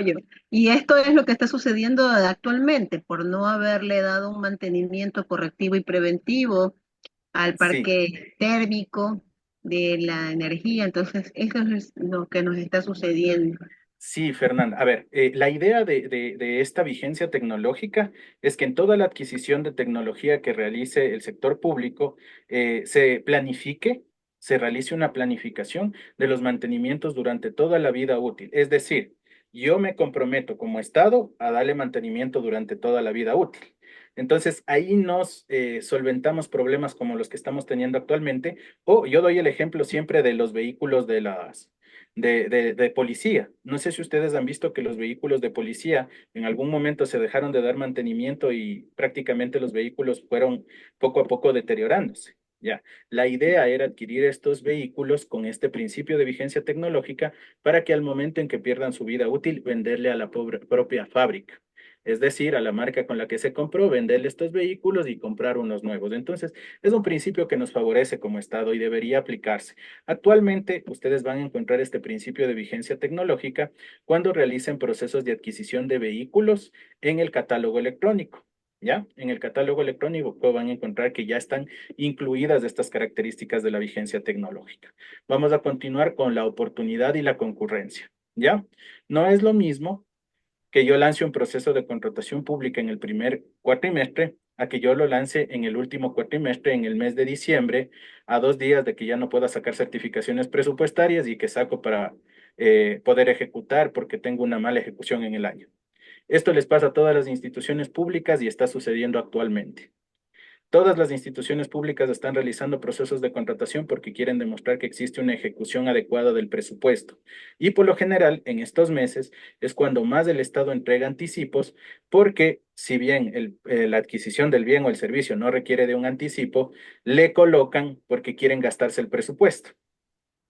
Y esto es lo que está sucediendo actualmente por no haberle dado un mantenimiento correctivo y preventivo al Sí, parque térmico de la energía. Entonces, eso es lo que nos está sucediendo. sí, Fernanda. A ver, la idea de esta vigencia tecnológica es que en toda la adquisición de tecnología que realice el sector público, se planifique, se realice una planificación de los mantenimientos durante toda la vida útil. Es decir, yo me comprometo como Estado a darle mantenimiento durante toda la vida útil. Entonces, ahí nos solventamos problemas como los que estamos teniendo actualmente, o yo doy el ejemplo siempre de los vehículos de policía. No sé si ustedes han visto que los vehículos de policía en algún momento se dejaron de dar mantenimiento y prácticamente los vehículos fueron poco a poco deteriorándose. Ya, la idea era adquirir estos vehículos con este principio de vigencia tecnológica para que al momento en que pierdan su vida útil, venderle a la propia fábrica. Es decir, a la marca con la que se compró, venderle estos vehículos y comprar unos nuevos. Entonces, es un principio que nos favorece como Estado y debería aplicarse. Actualmente, ustedes van a encontrar este principio de vigencia tecnológica cuando realicen procesos de adquisición de vehículos en el catálogo electrónico. ¿Ya? En el catálogo electrónico van a encontrar que ya están incluidas estas características de la vigencia tecnológica. Vamos a continuar con la oportunidad y la concurrencia. ¿Ya? No es lo mismo que yo lance un proceso de contratación pública en el primer cuatrimestre a que yo lo lance en el último cuatrimestre, en el mes de diciembre, a 2 días de que ya no pueda sacar certificaciones presupuestarias y que saco para poder ejecutar porque tengo una mala ejecución en el año. Esto les pasa a todas las instituciones públicas y está sucediendo actualmente. Todas las instituciones públicas están realizando procesos de contratación porque quieren demostrar que existe una ejecución adecuada del presupuesto. Y por lo general, en estos meses es cuando más el Estado entrega anticipos porque si bien la adquisición del bien o el servicio no requiere de un anticipo, le colocan porque quieren gastarse el presupuesto.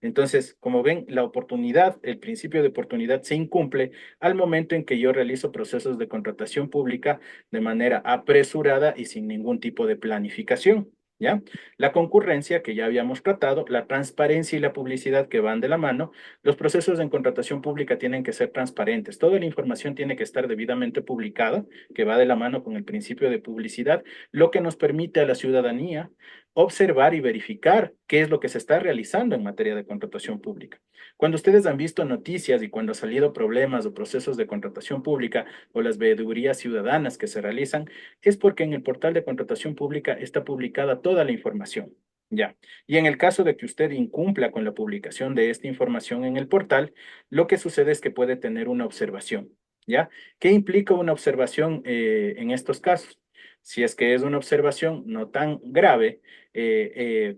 Entonces, como ven, la oportunidad, el principio de oportunidad se incumple al momento en que yo realizo procesos de contratación pública de manera apresurada y sin ningún tipo de planificación, ¿ya? La concurrencia que ya habíamos tratado, la transparencia y la publicidad que van de la mano, los procesos de contratación pública tienen que ser transparentes. Toda la información tiene que estar debidamente publicada, que va de la mano con el principio de publicidad, lo que nos permite a la ciudadanía observar y verificar qué es lo que se está realizando en materia de contratación pública. Cuando ustedes han visto noticias y cuando han salido problemas o procesos de contratación pública o las veedurías ciudadanas que se realizan, es porque en el portal de contratación pública está publicada toda la información. Ya. Y en el caso de que usted incumpla con la publicación de esta información en el portal, lo que sucede es que puede tener una observación. ¿Ya? ¿Qué implica una observación en estos casos? Si es que es una observación no tan grave,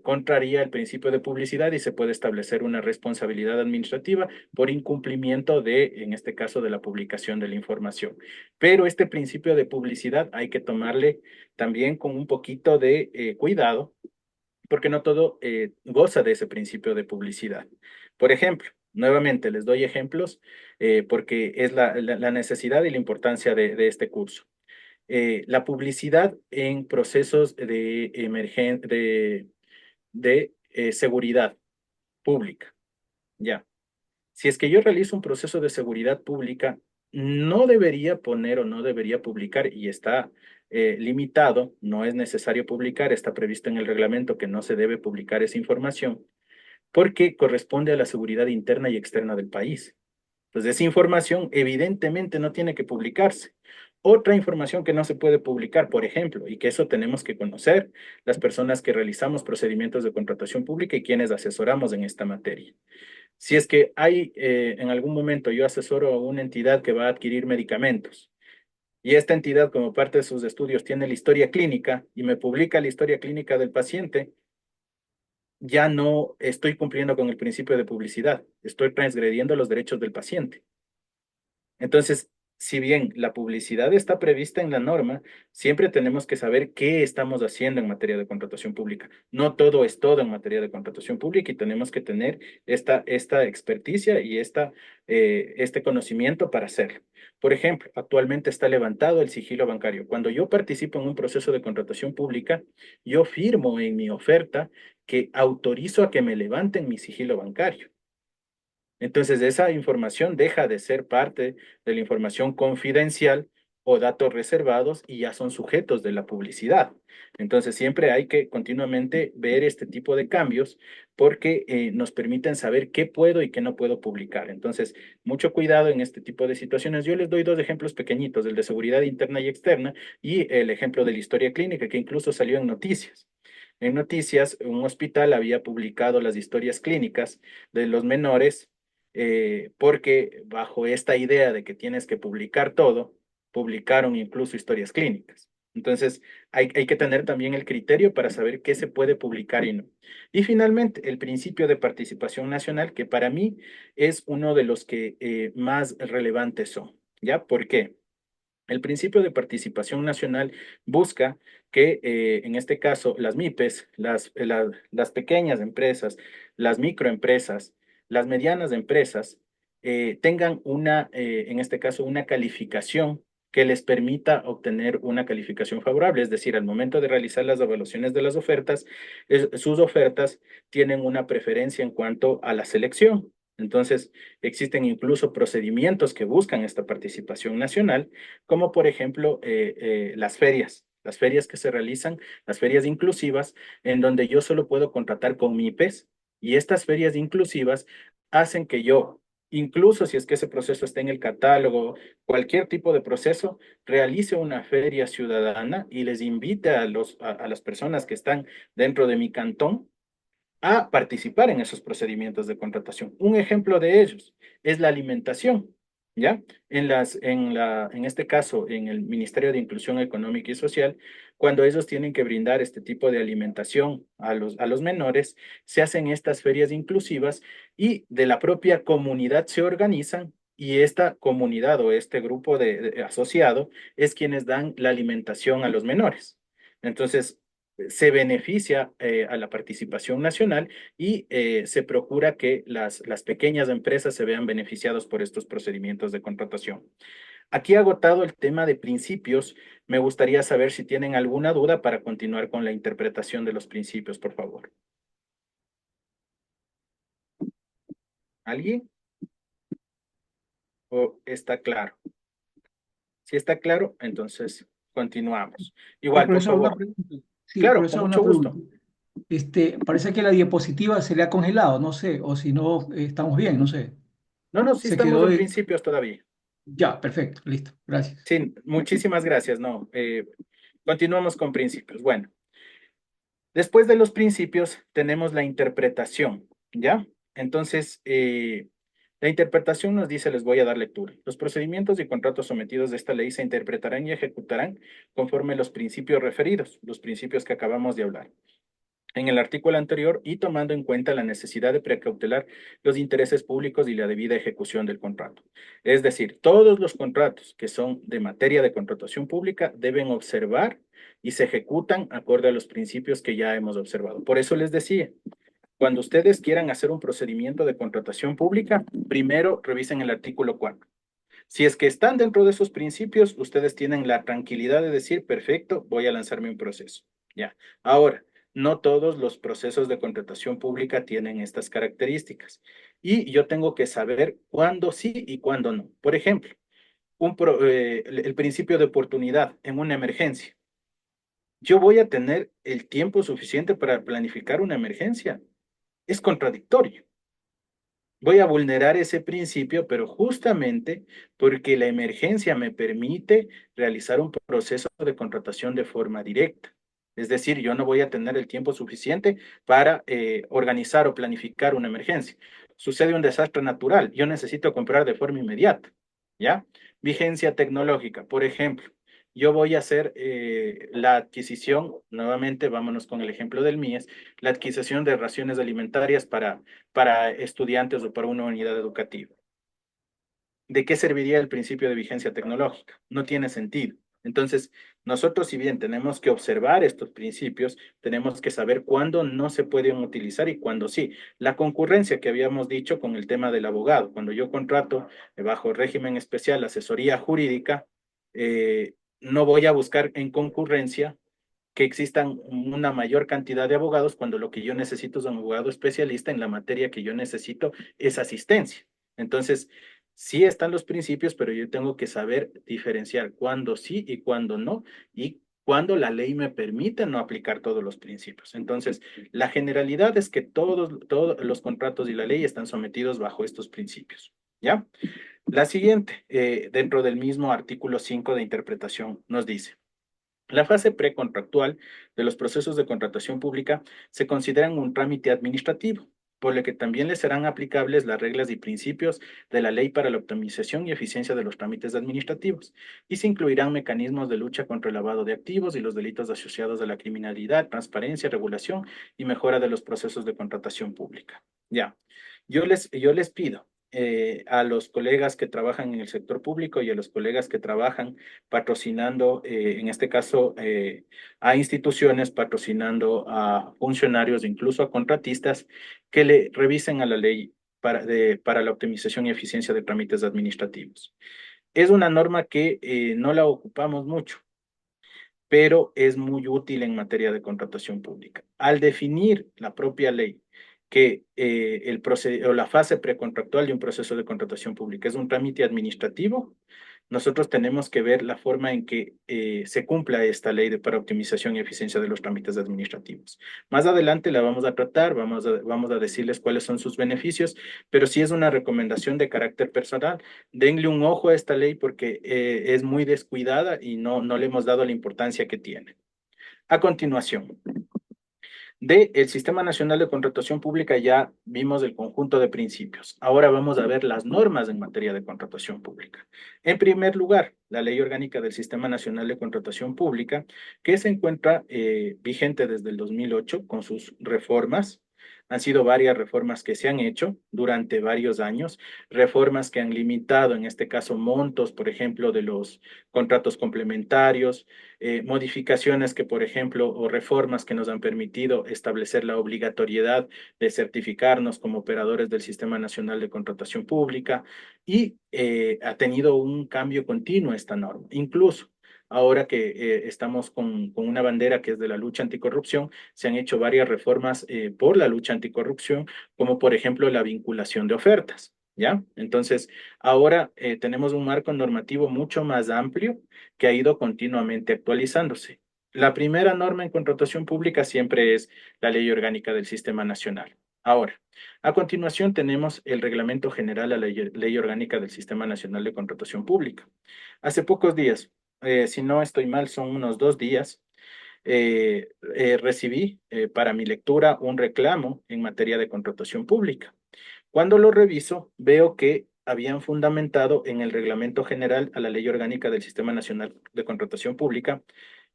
contraría el principio de publicidad y se puede establecer una responsabilidad administrativa por incumplimiento de, en este caso, de la publicación de la información. Pero este principio de publicidad hay que tomarle también con un poquito de cuidado, porque no todo goza de ese principio de publicidad. Por ejemplo, nuevamente les doy ejemplos porque es la necesidad y la importancia de este curso. La publicidad en procesos de seguridad pública. Ya. Si es que yo realizo un proceso de seguridad pública, no debería poner o no debería publicar y está limitado, no es necesario publicar, está previsto en el reglamento que no se debe publicar esa información porque corresponde a la seguridad interna y externa del país. Entonces, esa información evidentemente no tiene que publicarse. Otra información que no se puede publicar, por ejemplo, y que eso tenemos que conocer, las personas que realizamos procedimientos de contratación pública y quienes asesoramos en esta materia. Si es que hay en algún momento yo asesoro a una entidad que va a adquirir medicamentos y esta entidad como parte de sus estudios tiene la historia clínica y me publica la historia clínica del paciente, ya no estoy cumpliendo con el principio de publicidad, estoy transgrediendo los derechos del paciente. Entonces, si bien la publicidad está prevista en la norma, siempre tenemos que saber qué estamos haciendo en materia de contratación pública. No todo es todo en materia de contratación pública y tenemos que tener esta experticia y este conocimiento para hacerlo. Por ejemplo, actualmente está levantado el sigilo bancario. Cuando yo participo en un proceso de contratación pública, yo firmo en mi oferta que autorizo a que me levanten mi sigilo bancario. Entonces, esa información deja de ser parte de la información confidencial o datos reservados y ya son sujetos de la publicidad. Entonces, siempre hay que continuamente ver este tipo de cambios porque nos permiten saber qué puedo y qué no puedo publicar. Entonces, mucho cuidado en este tipo de situaciones. Yo les doy dos ejemplos pequeñitos, el de seguridad interna y externa y el ejemplo de la historia clínica, que incluso salió en noticias. En noticias, un hospital había publicado las historias clínicas de los menores porque bajo esta idea de que tienes que publicar todo, publicaron incluso historias clínicas. Entonces, hay que tener también el criterio para saber qué se puede publicar y no. Y finalmente, el principio de participación nacional, que para mí es uno de los que más relevantes son. ¿Ya? ¿Por qué? El principio de participación nacional busca que, en este caso, las MIPES, las pequeñas empresas, las microempresas, las medianas empresas, tengan en este caso, una calificación que les permita obtener una calificación favorable. Es decir, al momento de realizar las evaluaciones de las ofertas, sus ofertas tienen una preferencia en cuanto a la selección. Entonces, existen incluso procedimientos que buscan esta participación nacional, como por ejemplo las ferias que se realizan, las ferias inclusivas, en donde yo solo puedo contratar con MIPES, y estas ferias inclusivas hacen que yo, incluso si es que ese proceso está en el catálogo, cualquier tipo de proceso, realice una feria ciudadana y les invite a las personas que están dentro de mi cantón a participar en esos procedimientos de contratación. Un ejemplo de ellos es la alimentación, ¿ya? En este caso, en el Ministerio de Inclusión Económica y Social, cuando ellos tienen que brindar este tipo de alimentación a los menores, se hacen estas ferias inclusivas y de la propia comunidad se organizan y esta comunidad o este grupo asociado es quienes dan la alimentación a los menores. Entonces, se beneficia a la participación nacional y se procura que las pequeñas empresas se vean beneficiados por estos procedimientos de contratación. Aquí agotado el tema de principios, me gustaría saber si tienen alguna duda para continuar con la interpretación de los principios, por favor. ¿Alguien? ¿O está claro? Si está claro, entonces continuamos. Igual, por Profesor, una favor. pregunta. Sí, Claro, con profesor, una mucho gusto. pregunta. Parece que la diapositiva se le ha congelado, no sé, o si no, estamos bien, no sé. No, no, sí Se estamos quedó en principios todavía. Ya, perfecto, listo, gracias. Sí, muchísimas gracias. No, continuamos con principios. Bueno, después de los principios tenemos la interpretación, ¿ya? Entonces, la interpretación nos dice, les voy a dar lectura. Los procedimientos y contratos sometidos a esta ley se interpretarán y ejecutarán conforme a los principios referidos, los principios que acabamos de hablar en el artículo anterior y tomando en cuenta la necesidad de precautelar los intereses públicos y la debida ejecución del contrato. Es decir, todos los contratos que son de materia de contratación pública deben observar y se ejecutan acorde a los principios que ya hemos observado. Por eso les decía, cuando ustedes quieran hacer un procedimiento de contratación pública, primero revisen el artículo 4. Si es que están dentro de esos principios, ustedes tienen la tranquilidad de decir, perfecto, voy a lanzarme un proceso. Ya. Ahora, no todos los procesos de contratación pública tienen estas características. Y yo tengo que saber cuándo sí y cuándo no. Por ejemplo, el principio de oportunidad en una emergencia. Yo voy a tener el tiempo suficiente para planificar una emergencia. Es contradictorio. Voy a vulnerar ese principio, pero justamente porque la emergencia me permite realizar un proceso de contratación de forma directa. Es decir, yo no voy a tener el tiempo suficiente para organizar o planificar una emergencia. Sucede un desastre natural, yo necesito comprar de forma inmediata, ¿ya? Vigencia tecnológica, por ejemplo, yo voy a hacer la adquisición, nuevamente vámonos con el ejemplo del MIES, la adquisición de raciones alimentarias para estudiantes o para una unidad educativa. ¿De qué serviría el principio de vigencia tecnológica? No tiene sentido. Entonces, nosotros, si bien tenemos que observar estos principios, tenemos que saber cuándo no se pueden utilizar y cuándo sí. La concurrencia que habíamos dicho con el tema del abogado, cuando yo contrato bajo régimen especial asesoría jurídica, no voy a buscar en concurrencia que existan una mayor cantidad de abogados cuando lo que yo necesito es un abogado especialista en la materia que yo necesito es asistencia. Entonces, sí están los principios, pero yo tengo que saber diferenciar cuándo sí y cuándo no, y cuándo la ley me permite no aplicar todos los principios. Entonces, la generalidad es que todos los contratos y la ley están sometidos bajo estos principios. ¿Ya? La siguiente, dentro del mismo artículo 5 de interpretación, nos dice: la fase precontractual de los procesos de contratación pública se consideran un trámite administrativo, por lo que también les serán aplicables las reglas y principios de la Ley para la Optimización y Eficiencia de los Trámites Administrativos, y se incluirán mecanismos de lucha contra el lavado de activos y los delitos asociados a la criminalidad, transparencia, regulación y mejora de los procesos de contratación pública. Ya, yo les pido a los colegas que trabajan en el sector público y a los colegas que trabajan patrocinando, en este caso, a instituciones, patrocinando a funcionarios, incluso a contratistas, que le revisen a la ley para la optimización y eficiencia de trámites administrativos. Es una norma que no la ocupamos mucho, pero es muy útil en materia de contratación pública. Al definir la propia ley que o la fase precontractual de un proceso de contratación pública es un trámite administrativo, nosotros tenemos que ver la forma en que se cumpla esta ley para optimización y eficiencia de los trámites administrativos. Más adelante la vamos a tratar, vamos a decirles cuáles son sus beneficios, pero sí es una recomendación de carácter personal. Denle un ojo a esta ley porque es muy descuidada y no le hemos dado la importancia que tiene. A continuación, del Sistema Nacional de Contratación Pública ya vimos el conjunto de principios. Ahora vamos a ver las normas en materia de contratación pública. En primer lugar, la Ley Orgánica del Sistema Nacional de Contratación Pública, que se encuentra vigente desde el 2008 con sus reformas. Han sido varias reformas que se han hecho durante varios años, reformas que han limitado, en este caso, montos, por ejemplo, de los contratos complementarios, modificaciones que, por ejemplo, o reformas que nos han permitido establecer la obligatoriedad de certificarnos como operadores del Sistema Nacional de Contratación Pública, y ha tenido un cambio continuo esta norma. Incluso ahora que estamos con una bandera que es de la lucha anticorrupción, se han hecho varias reformas por la lucha anticorrupción, como por ejemplo la vinculación de ofertas. ¿Ya? Entonces, ahora tenemos un marco normativo mucho más amplio que ha ido continuamente actualizándose. La primera norma en contratación pública siempre es la Ley Orgánica del Sistema Nacional. Ahora, a continuación tenemos el Reglamento General a la Ley Orgánica del Sistema Nacional de Contratación Pública. Hace pocos días, si no estoy mal, son unos 2 días, recibí para mi lectura un reclamo en materia de contratación pública. Cuando lo reviso, veo que habían fundamentado en el Reglamento General a la Ley Orgánica del Sistema Nacional de Contratación Pública,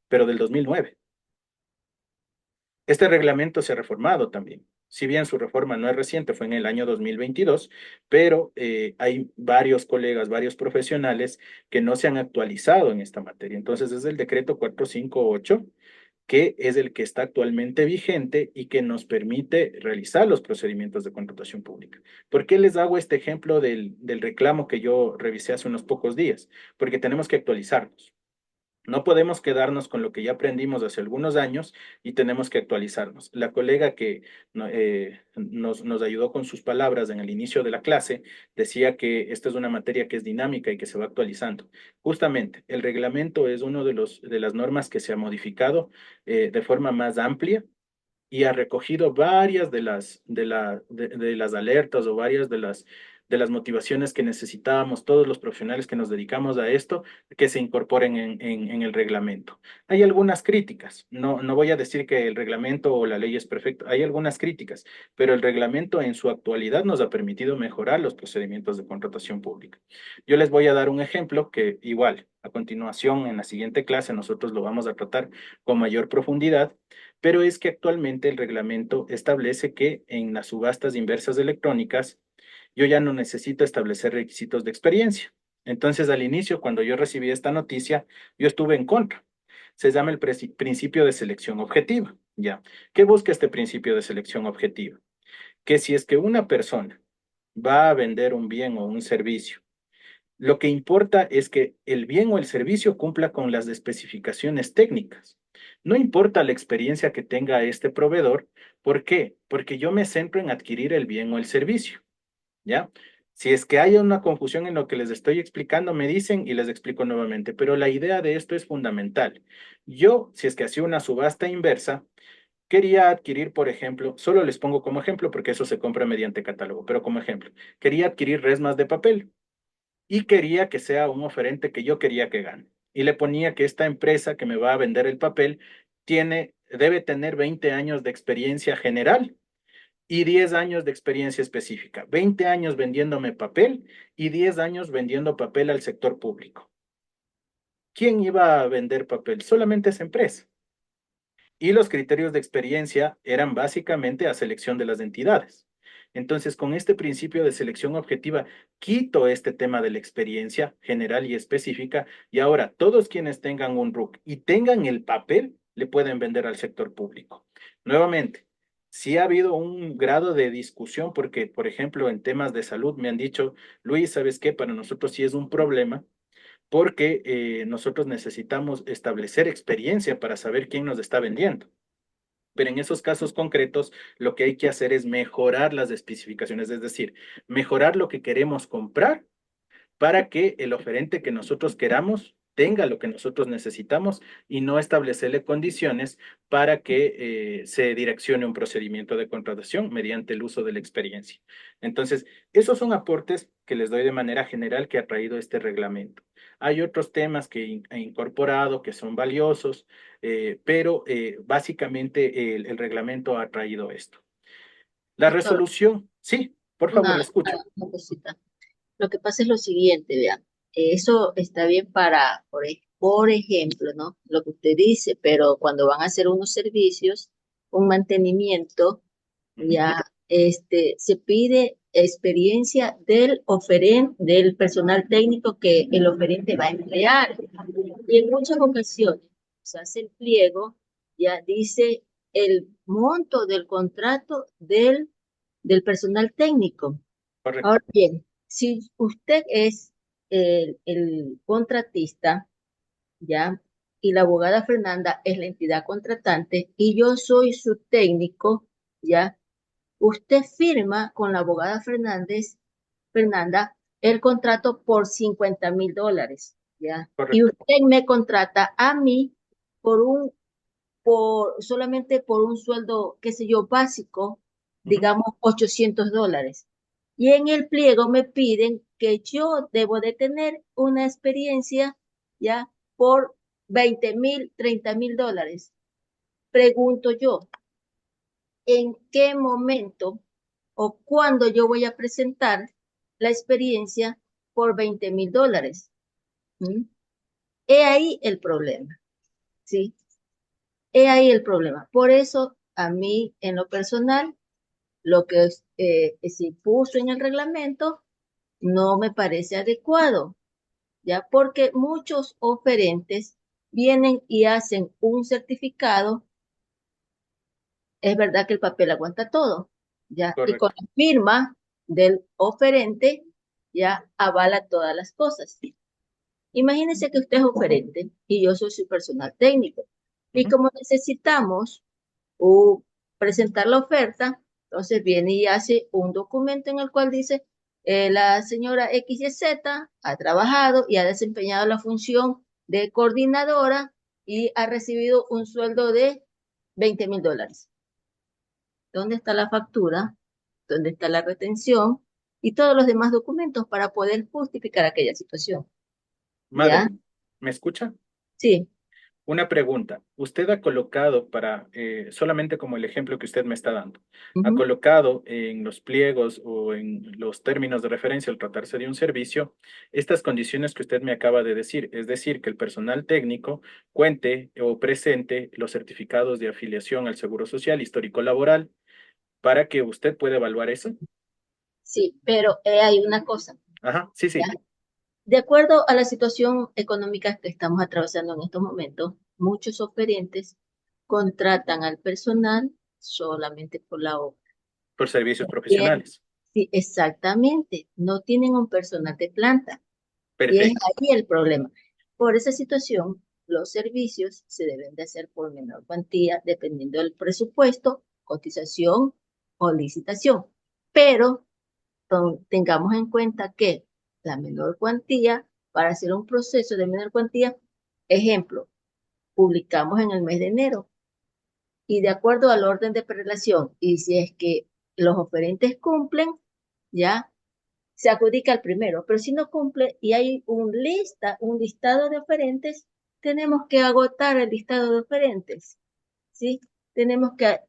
pero del 2009. Este reglamento se ha reformado también. Si bien su reforma no es reciente, fue en el año 2022, pero hay varios colegas, varios profesionales que no se han actualizado en esta materia. Entonces, es el decreto 458 que es el que está actualmente vigente y que nos permite realizar los procedimientos de contratación pública. ¿Por qué les hago este ejemplo del reclamo que yo revisé hace unos pocos días? Porque tenemos que actualizarnos. No podemos quedarnos con lo que ya aprendimos hace algunos años y tenemos que actualizarnos. La colega que nos ayudó con sus palabras en el inicio de la clase decía que esta es una materia que es dinámica y que se va actualizando. Justamente, el reglamento es uno de las normas que se ha modificado de forma más amplia y ha recogido varias de las alertas o varias de las motivaciones que necesitábamos todos los profesionales que nos dedicamos a esto, que se incorporen en el reglamento. Hay algunas críticas, no voy a decir que el reglamento o la ley es perfecto, hay algunas críticas, pero el reglamento en su actualidad nos ha permitido mejorar los procedimientos de contratación pública. Yo les voy a dar un ejemplo que igual, a continuación, en la siguiente clase, nosotros lo vamos a tratar con mayor profundidad, pero es que actualmente el reglamento establece que en las subastas inversas electrónicas yo ya no necesito establecer requisitos de experiencia. Entonces, al inicio, cuando yo recibí esta noticia, yo estuve en contra. Se llama el principio de selección objetiva, ¿ya? ¿Qué busca este principio de selección objetiva? Que si es que una persona va a vender un bien o un servicio, lo que importa es que el bien o el servicio cumpla con las especificaciones técnicas. No importa la experiencia que tenga este proveedor. ¿Por qué? Porque yo me centro en adquirir el bien o el servicio. ¿Ya? Si es que hay una confusión en lo que les estoy explicando, me dicen y les explico nuevamente, pero la idea de esto es fundamental. Yo, si es que hacía una subasta inversa, quería adquirir, por ejemplo, solo les pongo como ejemplo porque eso se compra mediante catálogo, pero como ejemplo, quería adquirir resmas de papel y quería que sea un oferente que yo quería que gane. Y le ponía que esta empresa que me va a vender el papel debe tener 20 años de experiencia general y 10 años de experiencia específica, 20 años vendiéndome papel y 10 años vendiendo papel al sector público. ¿Quién iba a vender papel? Solamente esa empresa. Y los criterios de experiencia eran básicamente a selección de las entidades. Entonces, con este principio de selección objetiva, quito este tema de la experiencia general y específica, y ahora todos quienes tengan un RUC y tengan el papel, le pueden vender al sector público. Nuevamente, sí ha habido un grado de discusión porque, por ejemplo, en temas de salud me han dicho, Luis, ¿sabes qué? Para nosotros sí es un problema porque nosotros necesitamos establecer experiencia para saber quién nos está vendiendo. Pero en esos casos concretos, lo que hay que hacer es mejorar las especificaciones, es decir, mejorar lo que queremos comprar para que el oferente que nosotros queramos tenga lo que nosotros necesitamos y no establecerle condiciones para que se direccione un procedimiento de contratación mediante el uso de la experiencia. Entonces, esos son aportes que les doy de manera general que ha traído este reglamento. Hay otros temas que he incorporado que son valiosos, pero básicamente el reglamento ha traído esto. La Doctor, resolución, sí, por favor, le escucho. una cosita. Lo que pasa es lo siguiente, vean, eso está bien para, por ejemplo, ¿no? Lo que usted dice, pero cuando van a hacer unos servicios, un mantenimiento, ya se pide experiencia del oferente, del personal técnico que el oferente va a emplear. Y en muchas ocasiones se hace el pliego, ya dice el monto del contrato del personal técnico. Correcto. Ahora bien, si usted es el contratista, ¿ya? Y la abogada Fernanda es la entidad contratante y yo soy su técnico, ¿ya? Usted firma con la abogada Fernanda, el contrato por $50,000, ¿ya? Y Correcto. usted me contrata a mí por solamente por un sueldo, qué sé yo, básico, Ujú. digamos $800. Y en el pliego me piden que yo debo de tener una experiencia ya por $20,000, $30,000. Pregunto yo, ¿en qué momento o cuándo yo voy a presentar la experiencia por $20,000? ¿Mm? He ahí el problema, ¿sí? He ahí el problema. Por eso, a mí, en lo personal, lo que se puso en el reglamento no me parece adecuado, ¿ya? Porque muchos oferentes vienen y hacen un certificado. Es verdad que el papel aguanta todo, ¿ya? Y con Correcto. la firma del oferente, ya avala todas las cosas. Imagínense que usted es oferente y yo soy su personal técnico. Y Ujú. como necesitamos presentar la oferta, entonces viene y hace un documento en el cual dice, la señora XYZ ha trabajado y ha desempeñado la función de coordinadora y ha recibido un sueldo de $20,000. ¿Dónde está la factura? ¿Dónde está la retención? y todos los demás documentos para poder justificar aquella situación. ¿Ya? Madeline, ¿me escucha? Sí. Una pregunta. Usted ha colocado solamente como el ejemplo que usted me está dando, ha Ujú. colocado en los pliegos o en los términos de referencia al tratarse de un servicio, estas condiciones que usted me acaba de decir, es decir, que el personal técnico cuente o presente los certificados de afiliación al Seguro Social, histórico laboral, para que usted pueda evaluar eso. Sí, pero hay una cosa, Ajá, sí, ¿ya? sí, De acuerdo a la situación económica que estamos atravesando en estos momentos, muchos oferentes contratan al personal solamente por la obra. por servicios Bien, profesionales. sí, exactamente, no tienen un personal de planta y es Perfecto. ahí el problema. Por esa situación, los servicios se deben de hacer por menor cuantía dependiendo del presupuesto, cotización o licitación. Pero tengamos en cuenta que la menor cuantía, para hacer un proceso de menor cuantía, ejemplo, publicamos en el mes de enero y de acuerdo al orden de prelación, y si es que los oferentes cumplen, ya se adjudica el primero, pero si no cumple y hay un listado de oferentes, tenemos que agotar el listado de oferentes, ¿sí? Tenemos que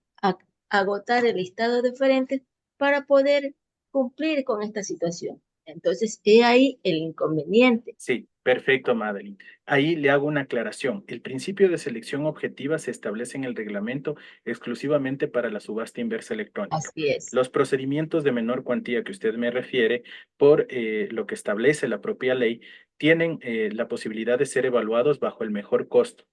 agotar el listado de oferentes para poder cumplir con esta situación. Entonces, he ahí el inconveniente. Sí, perfecto, Madeline. Ahí le hago una aclaración. El principio de selección objetiva se establece en el reglamento exclusivamente para la subasta inversa electrónica. Así es. Los procedimientos de menor cuantía que usted me refiere, por lo que establece la propia ley, tienen la posibilidad de ser evaluados bajo el mejor costo.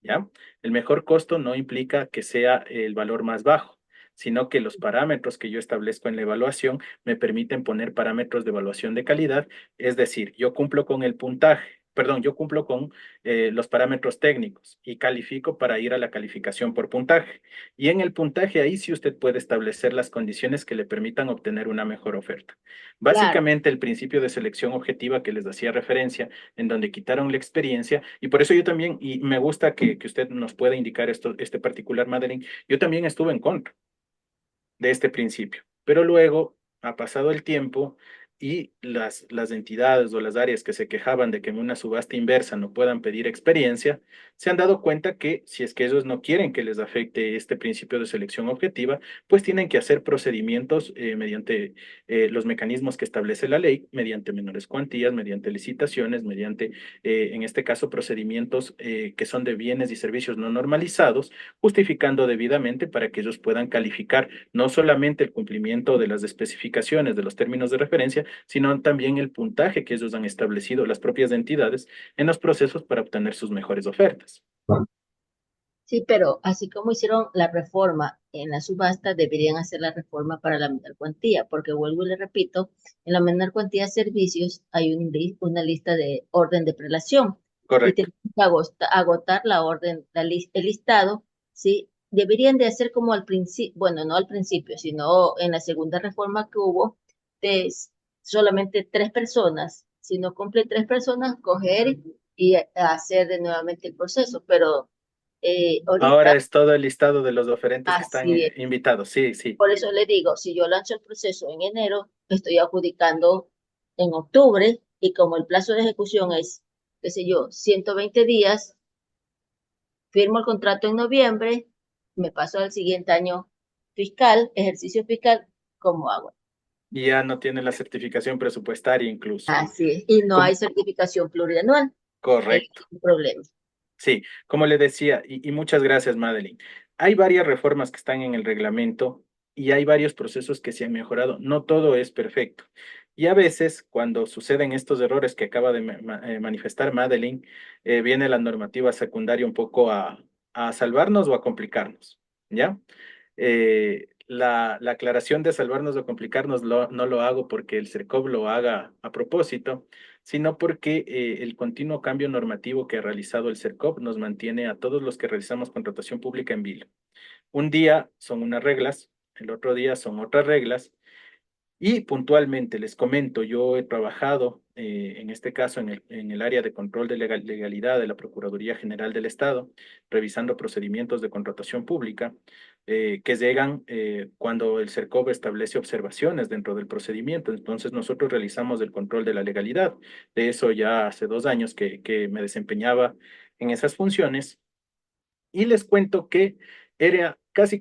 ¿Ya? El mejor costo no implica que sea el valor más bajo, sino que los parámetros que yo establezco en la evaluación me permiten poner parámetros de evaluación de calidad, es decir, yo cumplo con el puntaje, perdón, yo cumplo con los parámetros técnicos y califico para ir a la calificación por puntaje. Y en el puntaje ahí sí usted puede establecer las condiciones que le permitan obtener una mejor oferta. Claro, Básicamente el principio de selección objetiva que les hacía referencia, en donde quitaron la experiencia, y por eso yo también, y me gusta que usted nos pueda indicar este particular, Madeline, yo también estuve en contra de este principio. Pero luego ha pasado el tiempo y las entidades o las áreas que se quejaban de que en una subasta inversa no puedan pedir experiencia, se han dado cuenta que si es que ellos no quieren que les afecte este principio de selección objetiva, pues tienen que hacer procedimientos mediante los mecanismos que establece la ley, mediante menores cuantías, mediante licitaciones, mediante, en este caso, procedimientos que son de bienes y servicios no normalizados, justificando debidamente para que ellos puedan calificar no solamente el cumplimiento de las especificaciones de los términos de referencia, sino también el puntaje que ellos han establecido las propias entidades en los procesos para obtener sus mejores ofertas. sí, pero así como hicieron la reforma en la subasta, deberían hacer la reforma para la menor cuantía, porque vuelvo y le repito, en la menor cuantía de servicios hay una lista de orden de prelación y Correcto. tenemos que agotar la orden, el listado, ¿sí? Deberían de hacer como al principio, bueno, no al principio, sino en la segunda reforma que hubo, de solamente 3 personas, si no cumplen 3 personas, coger y hacer de nuevamente el proceso, pero Ahora ahorita, es todo el listado de los oferentes que están así es. invitados. Sí, sí, Por eso le digo, si yo lanzo el proceso en enero, estoy adjudicando en octubre y como el plazo de ejecución es, qué sé yo, 120 días, firmo el contrato en noviembre, me paso al siguiente año fiscal, ejercicio fiscal, ¿cómo hago? y ya no tiene la certificación presupuestaria incluso. Así es. Y no hay Com- certificación plurianual. Es Correcto. un problema. Sí, como le decía, y muchas gracias, Madeline. Hay varias reformas que están en el reglamento y hay varios procesos que se han mejorado. No todo es perfecto. Y a veces, cuando suceden estos errores que acaba de manifestar Madeline, viene la normativa secundaria un poco a salvarnos o a complicarnos, ¿ya? La aclaración de salvarnos o complicarnos no lo hago porque el CERCOV lo haga a propósito, sino porque el continuo cambio normativo que ha realizado el CERCOP nos mantiene a todos los que realizamos contratación pública en vilo. Un día son unas reglas, el otro día son otras reglas, y puntualmente les comento, yo he trabajado en este caso en el área de control de legalidad de la Procuraduría General del Estado, revisando procedimientos de contratación pública, que llegan cuando el CERCOV establece observaciones dentro del procedimiento. Entonces nosotros realizamos el control de la legalidad. De eso ya hace 2 años que me desempeñaba en esas funciones. Y les cuento que era casi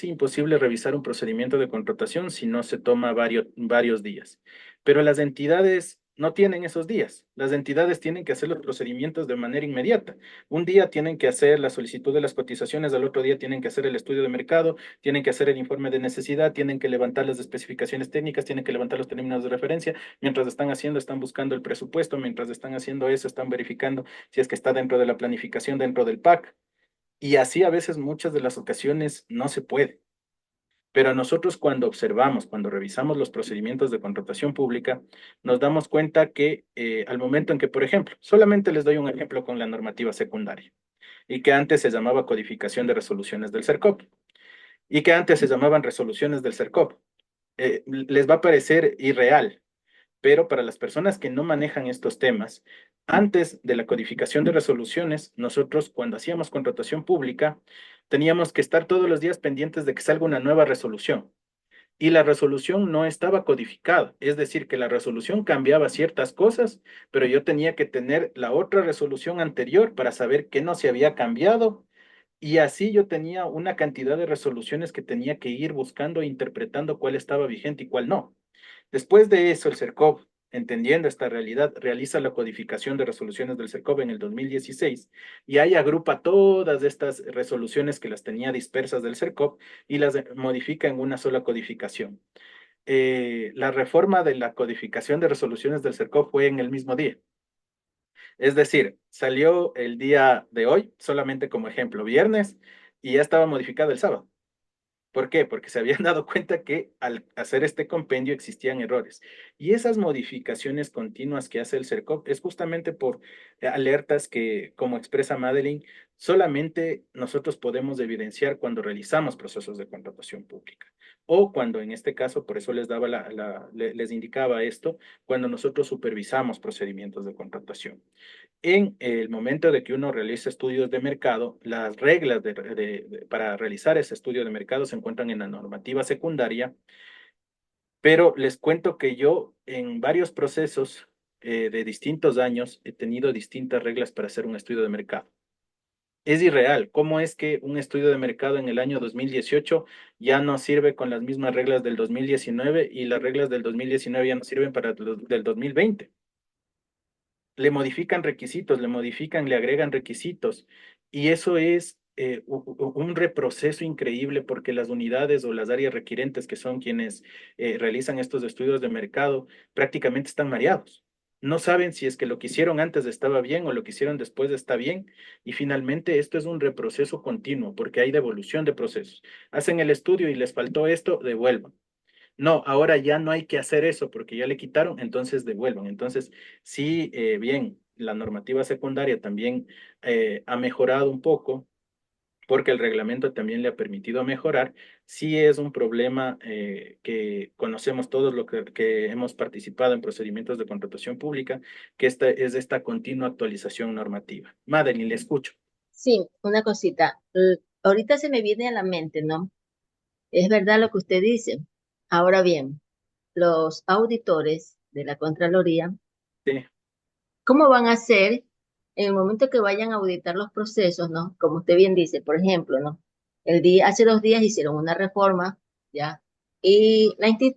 imposible revisar un procedimiento de contratación si no se toma varios días. Pero las entidades no tienen esos días. Las entidades tienen que hacer los procedimientos de manera inmediata. Un día tienen que hacer la solicitud de las cotizaciones, al otro día tienen que hacer el estudio de mercado, tienen que hacer el informe de necesidad, tienen que levantar las especificaciones técnicas, tienen que levantar los términos de referencia. Mientras están haciendo, están buscando el presupuesto. Mientras están haciendo eso, están verificando si es que está dentro de la planificación, dentro del PAC. Y así a veces muchas de las ocasiones no se puede. Pero nosotros cuando observamos, cuando revisamos los procedimientos de contratación pública, nos damos cuenta que al momento en que, por ejemplo, solamente les doy un ejemplo con la normativa secundaria, y que antes se llamaba codificación de resoluciones del CERCOP, y que antes se llamaban resoluciones del CERCOP, les va a parecer irreal, pero para las personas que no manejan estos temas, antes de la codificación de resoluciones, nosotros cuando hacíamos contratación pública, teníamos que estar todos los días pendientes de que salga una nueva resolución. Y la resolución no estaba codificada, es decir, que la resolución cambiaba ciertas cosas, pero yo tenía que tener la otra resolución anterior para saber qué no se había cambiado. Y así yo tenía una cantidad de resoluciones que tenía que ir buscando e interpretando cuál estaba vigente y cuál no. Después de eso, el CERCOV, entendiendo esta realidad, realiza la codificación de resoluciones del CERCOV en el 2016 y ahí agrupa todas estas resoluciones que las tenía dispersas del CERCOV y las modifica en una sola codificación. La reforma de la codificación de resoluciones del CERCOV fue en el mismo día. Es decir, salió el día de hoy, solamente como ejemplo, viernes, y ya estaba modificado el sábado. ¿Por qué? Porque se habían dado cuenta que al hacer este compendio existían errores. Y esas modificaciones continuas que hace el CERCOV es justamente por alertas que, como expresa Madeline, solamente nosotros podemos evidenciar cuando realizamos procesos de contratación pública. O cuando, en este caso, por eso les daba les indicaba esto, cuando nosotros supervisamos procedimientos de contratación. En el momento de que uno realiza estudios de mercado, las reglas para realizar ese estudio de mercado se encuentran en la normativa secundaria, pero les cuento que yo en varios procesos de distintos años he tenido distintas reglas para hacer un estudio de mercado. Es irreal. ¿Cómo es que un estudio de mercado en el año 2018 ya no sirve con las mismas reglas del 2019 y las reglas del 2019 ya no sirven para del 2020? Le modifican requisitos, le modifican, le agregan requisitos. Y eso es un reproceso increíble porque las unidades o las áreas requirentes, que son quienes realizan estos estudios de mercado, prácticamente están mareados. No saben si es que lo que hicieron antes estaba bien o lo que hicieron después está bien. Y finalmente esto es un reproceso continuo porque hay devolución de procesos. Hacen el estudio y les faltó esto, devuelvan. No, ahora ya no hay que hacer eso porque ya le quitaron, entonces devuelvan. Entonces, sí, bien, la normativa secundaria también ha mejorado un poco porque el reglamento también le ha permitido mejorar. Sí es un problema que conocemos todos lo que hemos participado en procedimientos de contratación pública, que es esta continua actualización normativa. Madeline, le escucho. Sí, una cosita. Ahorita se me viene a la mente, ¿no? Es verdad lo que usted dice. Ahora bien, los auditores de la Contraloría, Sí, ¿cómo van a hacer en el momento que vayan a auditar los procesos, ¿no? Como usted bien dice, por ejemplo, ¿no? Hace 2 días hicieron una reforma, ¿ya? Y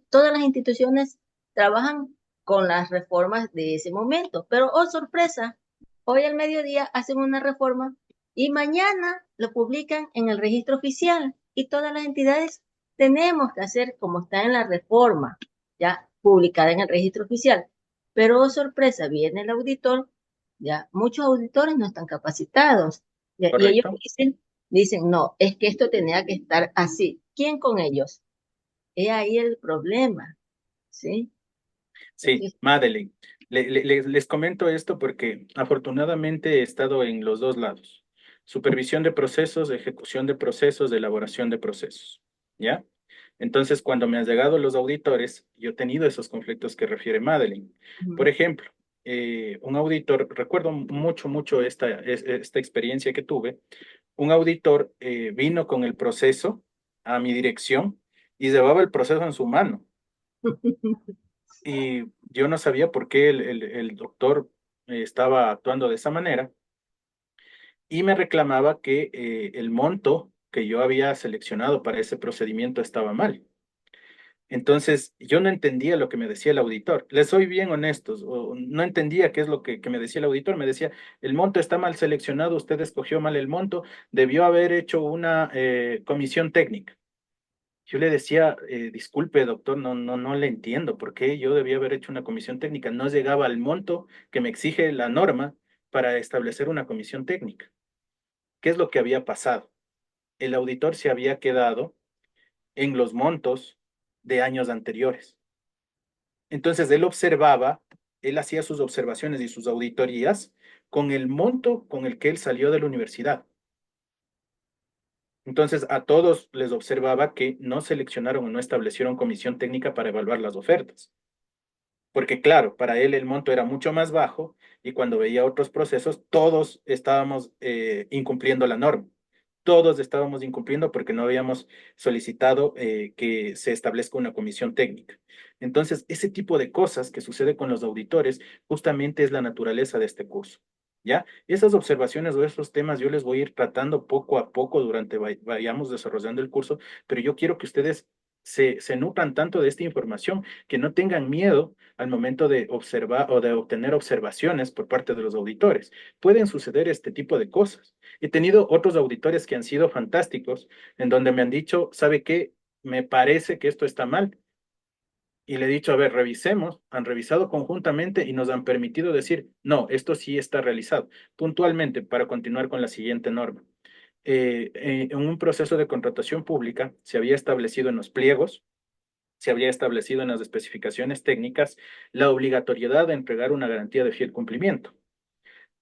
todas las instituciones trabajan con las reformas de ese momento, pero, oh sorpresa, hoy al mediodía hacen una reforma y mañana lo publican en el registro oficial y todas las entidades tenemos que hacer como está en la reforma, ya publicada en el registro oficial. Pero, oh sorpresa, viene el auditor, ya muchos auditores no están capacitados, ya, y ellos correcto. dicen, no, es que esto tenía que estar así. ¿Quién con ellos? Es ahí el problema, ¿sí? Sí, Madeline, les comento esto porque afortunadamente he estado en los dos lados. Supervisión de procesos, ejecución de procesos, elaboración de procesos. ¿Ya? Entonces, cuando me han llegado los auditores, yo he tenido esos conflictos que refiere Madeline. Por ejemplo, un auditor, recuerdo mucho esta experiencia que tuve, un auditor vino con el proceso a mi dirección y llevaba el proceso en su mano. Y yo no sabía por qué el doctor estaba actuando de esa manera y me reclamaba que el monto que yo había seleccionado para ese procedimiento estaba mal. Entonces, yo no entendía lo que me decía el auditor. Les soy bien honestos, o no entendía qué es lo que me decía el auditor. Me decía, el monto está mal seleccionado, usted escogió mal el monto, debió haber hecho una comisión técnica. Yo le decía, disculpe, doctor, no le entiendo por qué yo debía haber hecho una comisión técnica. No llegaba al monto que me exige la norma para establecer una comisión técnica. ¿Qué es lo que había pasado? El auditor se había quedado en los montos de años anteriores. Entonces él observaba, él hacía sus observaciones y sus auditorías con el monto con el que él salió de la universidad. Entonces a todos les observaba que no seleccionaron o no establecieron comisión técnica para evaluar las ofertas. Porque claro, para él el monto era mucho más bajo y cuando veía otros procesos, todos estábamos incumpliendo la norma. Todos estábamos incumpliendo porque no habíamos solicitado que se establezca una comisión técnica. Entonces, ese tipo de cosas que sucede con los auditores justamente es la naturaleza de este curso. ¿Ya? Esas observaciones o esos temas yo les voy a ir tratando poco a poco durante vayamos desarrollando el curso, pero yo quiero que ustedes se nutran tanto de esta información que no tengan miedo al momento de observar o de obtener observaciones por parte de los auditores. Pueden suceder este tipo de cosas. He tenido otros auditores que han sido fantásticos, en donde me han dicho, ¿sabe qué? Me parece que esto está mal. Y le he dicho, a ver, revisemos, han revisado conjuntamente y nos han permitido decir, no, esto sí está realizado. Puntualmente, para continuar con la siguiente norma. En un proceso de contratación pública se había establecido en los pliegos, se había establecido en las especificaciones técnicas la obligatoriedad de entregar una garantía de fiel cumplimiento.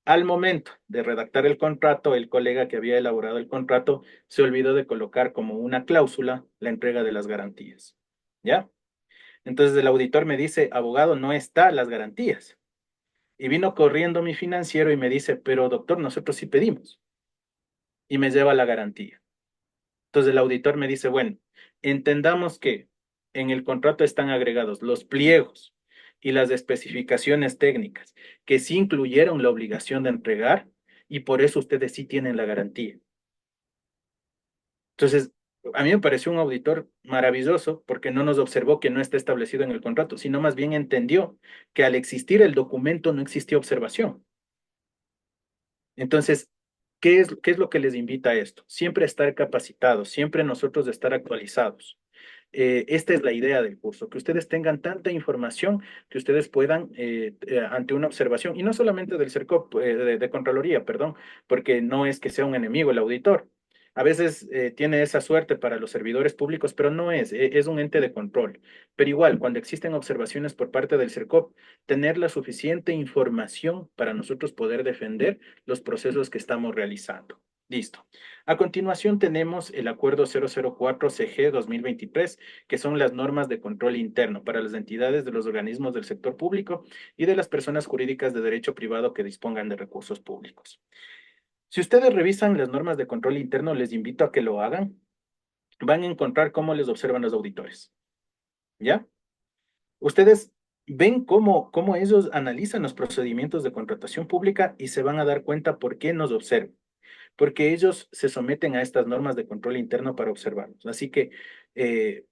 Al momento de redactar el contrato, el colega que había elaborado el contrato se olvidó de colocar como una cláusula la entrega de las garantías. ¿Ya? Entonces el auditor me dice, abogado, no está las garantías. Y vino corriendo mi financiero y me dice, pero doctor, nosotros sí pedimos. Y me lleva la garantía. Entonces el auditor me dice, bueno, entendamos que en el contrato están agregados los pliegos y las especificaciones técnicas que sí incluyeron la obligación de entregar y por eso ustedes sí tienen la garantía. Entonces, a mí me pareció un auditor maravilloso porque no nos observó que no está establecido en el contrato, sino más bien entendió que al existir el documento no existía observación. Entonces, qué es lo que les invita a esto? Siempre estar capacitados, siempre nosotros estar actualizados. Esta es la idea del curso, que ustedes tengan tanta información que ustedes puedan, ante una observación, y no solamente del CERCOP, de Contraloría, perdón, porque no es que sea un enemigo el auditor. A veces tiene esa suerte para los servidores públicos, pero no es, es un ente de control. Pero igual, cuando existen observaciones por parte del CERCOP, tener la suficiente información para nosotros poder defender los procesos que estamos realizando. Listo. A continuación tenemos el acuerdo 004-CG 2023, que son las normas de control interno para las entidades de los organismos del sector público y de las personas jurídicas de derecho privado que dispongan de recursos públicos. Si ustedes revisan las normas de control interno, les invito a que lo hagan. Van a encontrar cómo les observan los auditores. ¿Ya? Ustedes ven cómo ellos analizan los procedimientos de contratación pública y se van a dar cuenta por qué nos observan. Porque ellos se someten a estas normas de control interno para observarlos. Así que,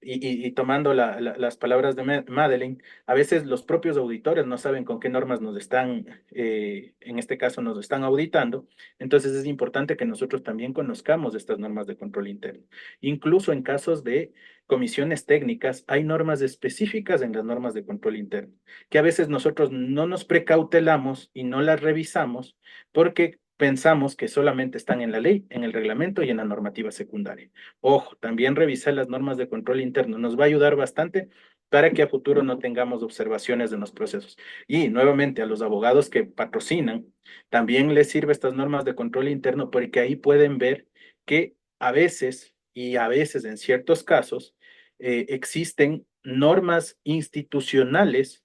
y tomando las palabras de Madeleine, a veces los propios auditores no saben con qué normas nos están, en este caso nos están auditando, entonces es importante que nosotros también conozcamos estas normas de control interno. Incluso en casos de comisiones técnicas, hay normas específicas en las normas de control interno, que a veces nosotros no nos precautelamos y no las revisamos porque pensamos que solamente están en la ley, en el reglamento y en la normativa secundaria. Ojo, también revisar las normas de control interno nos va a ayudar bastante para que a futuro no tengamos observaciones en los procesos. Y nuevamente a los abogados que patrocinan, también les sirve estas normas de control interno porque ahí pueden ver que a veces y a veces en ciertos casos existen normas institucionales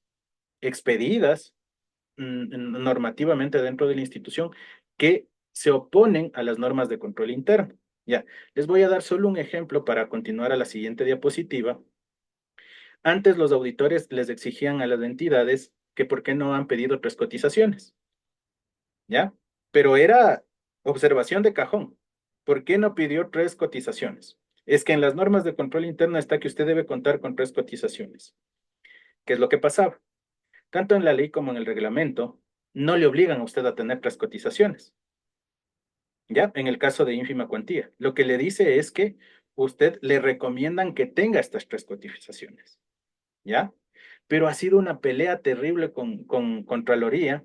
expedidas normativamente dentro de la institución que se oponen a las normas de control interno. Ya, les voy a dar solo un ejemplo para continuar a la siguiente diapositiva. Antes los auditores les exigían a las entidades que por qué no han pedido 3 cotizaciones, ¿ya? Pero era observación de cajón. ¿Por qué no pidió 3 cotizaciones? Es que en las normas de control interno está que usted debe contar con 3 cotizaciones. ¿Qué es lo que pasaba? Tanto en la ley como en el reglamento, no le obligan a usted a tener 3 cotizaciones, ¿ya? En el caso de ínfima cuantía. Lo que le dice es que usted le recomiendan que tenga estas 3 cotizaciones, ¿ya? Pero ha sido una pelea terrible con Contraloría,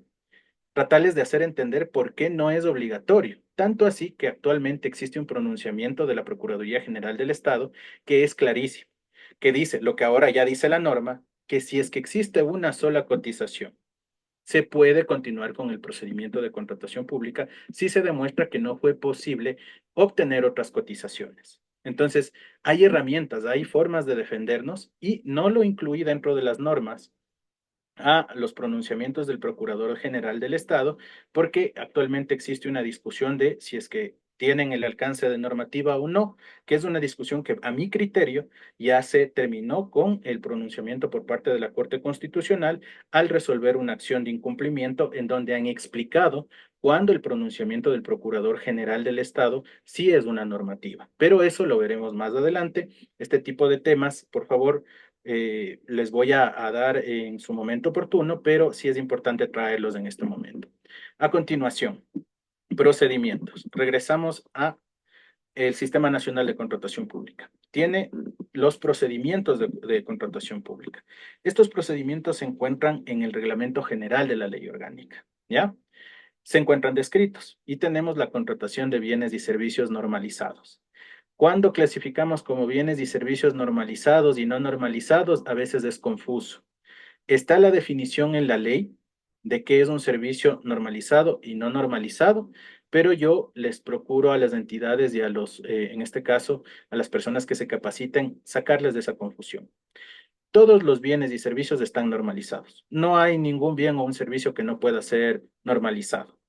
tratarles de hacer entender por qué no es obligatorio. Tanto así que actualmente existe un pronunciamiento de la Procuraduría General del Estado que es clarísimo, que dice lo que ahora ya dice la norma, que si es que existe una sola cotización, se puede continuar con el procedimiento de contratación pública si se demuestra que no fue posible obtener otras cotizaciones. Entonces, hay herramientas, hay formas de defendernos y no lo incluí dentro de las normas a los pronunciamientos del Procurador General del Estado, porque actualmente existe una discusión de si es que tienen el alcance de normativa o no, que es una discusión que a mi criterio ya se terminó con el pronunciamiento por parte de la Corte Constitucional al resolver una acción de incumplimiento en donde han explicado cuándo el pronunciamiento del Procurador General del Estado sí es una normativa. Pero eso lo veremos más adelante. Este tipo de temas, por favor, les voy a dar en su momento oportuno, pero sí es importante traerlos en este momento. A continuación, procedimientos. Regresamos a el Sistema Nacional de Contratación Pública. Tiene los procedimientos de contratación pública. Estos procedimientos se encuentran en el Reglamento General de la Ley Orgánica, ¿ya? Se encuentran descritos y tenemos la contratación de bienes y servicios normalizados. Cuando clasificamos como bienes y servicios normalizados y no normalizados, a veces es confuso. Está la definición en la ley de qué es un servicio normalizado y no normalizado, pero yo les procuro a las entidades y a los, en este caso, a las personas que se capaciten, sacarles de esa confusión. Todos los bienes y servicios están normalizados. No hay ningún bien o un servicio que no pueda ser normalizado.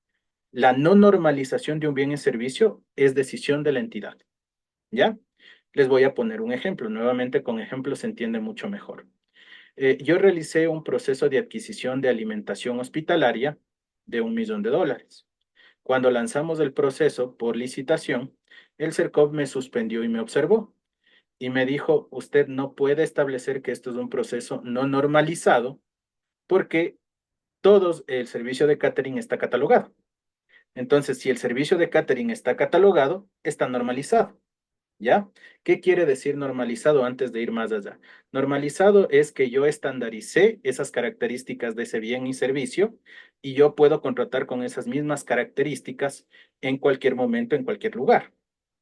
La no normalización de un bien y servicio es decisión de la entidad. ¿Ya? Les voy a poner un ejemplo. Nuevamente, con ejemplos se entiende mucho mejor. Yo realicé un proceso de adquisición de alimentación hospitalaria de $1.000.000. Cuando lanzamos el proceso por licitación, el CERCOP me suspendió y me observó y me dijo, usted no puede establecer que esto es un proceso no normalizado porque todos el servicio de catering está catalogado. Entonces, si el servicio de catering está catalogado, está normalizado. ¿Ya? ¿Qué quiere decir normalizado antes de ir más allá? Normalizado es que yo estandaricé esas características de ese bien y servicio y yo puedo contratar con esas mismas características en cualquier momento, en cualquier lugar.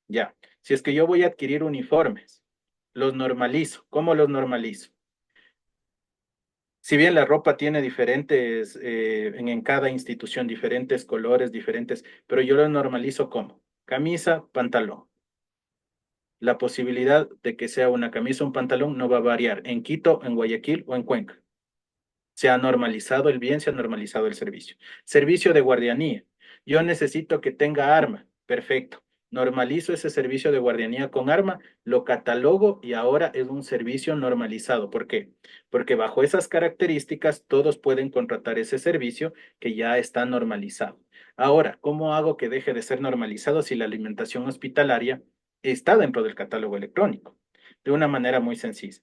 ¿Ya? Si es que yo voy a adquirir uniformes, los normalizo. ¿Cómo los normalizo? Si bien la ropa tiene diferentes, en cada institución, diferentes colores, diferentes, pero yo lo normalizo como camisa, pantalón. La posibilidad de que sea una camisa o un pantalón no va a variar en Quito, en Guayaquil o en Cuenca. Se ha normalizado el bien, se ha normalizado el servicio. Servicio de guardianía. Yo necesito que tenga arma. Perfecto. Normalizo ese servicio de guardianía con arma, lo catalogo y ahora es un servicio normalizado. ¿Por qué? Porque bajo esas características todos pueden contratar ese servicio que ya está normalizado. Ahora, ¿cómo hago que deje de ser normalizado si la alimentación hospitalaria está dentro del catálogo electrónico? De una manera muy sencilla.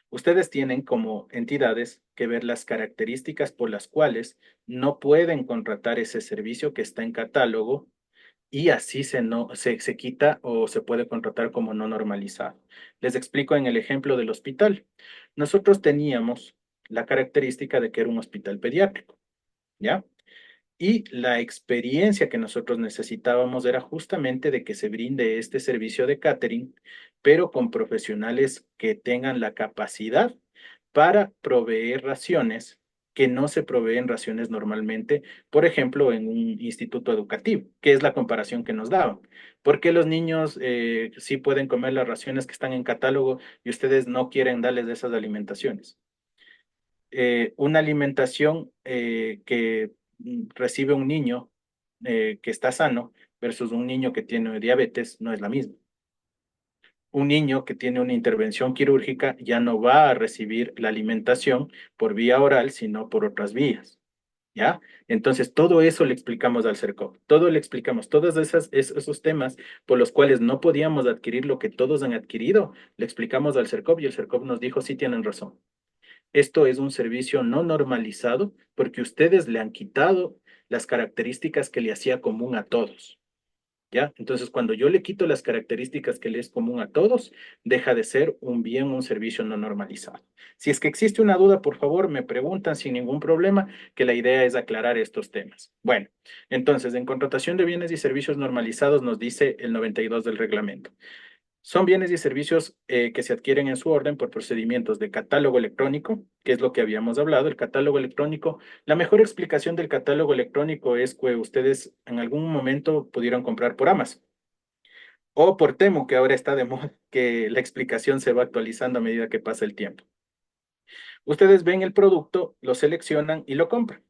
Ustedes tienen como entidades que ver las características por las cuales no pueden contratar ese servicio que está en catálogo y así se quita o se puede contratar como no normalizado. Les explico en el ejemplo del hospital. Nosotros teníamos la característica de que era un hospital pediátrico, ¿ya? Y la experiencia que nosotros necesitábamos era justamente de que se brinde este servicio de catering, pero con profesionales que tengan la capacidad para proveer raciones que no se proveen raciones normalmente, por ejemplo, en un instituto educativo, que es la comparación que nos daban. ¿Por qué los niños sí pueden comer las raciones que están en catálogo y ustedes no quieren darles de esas alimentaciones? Una alimentación que recibe un niño que está sano versus un niño que tiene diabetes no es la misma. Un niño que tiene una intervención quirúrgica ya no va a recibir la alimentación por vía oral, sino por otras vías. ¿Ya? Entonces, todo eso le explicamos al CERCOP, todo le explicamos, esos temas por los cuales no podíamos adquirir lo que todos han adquirido, le explicamos al CERCOP y el CERCOP nos dijo, sí tienen razón. Esto es un servicio no normalizado porque ustedes le han quitado las características que le hacía común a todos. ¿Ya? Entonces, cuando yo le quito las características que le es común a todos, deja de ser un bien, un servicio no normalizado. Si es que existe una duda, por favor, me preguntan sin ningún problema, que la idea es aclarar estos temas. Bueno, entonces, en contratación de bienes y servicios normalizados nos dice el 92 del reglamento. Son bienes y servicios que se adquieren en su orden por procedimientos de catálogo electrónico, que es lo que habíamos hablado. El catálogo electrónico, la mejor explicación del catálogo electrónico es que ustedes en algún momento pudieron comprar por Amazon o por Temu, que ahora está de moda, que la explicación se va actualizando a medida que pasa el tiempo. Ustedes ven el producto, lo seleccionan y lo compran.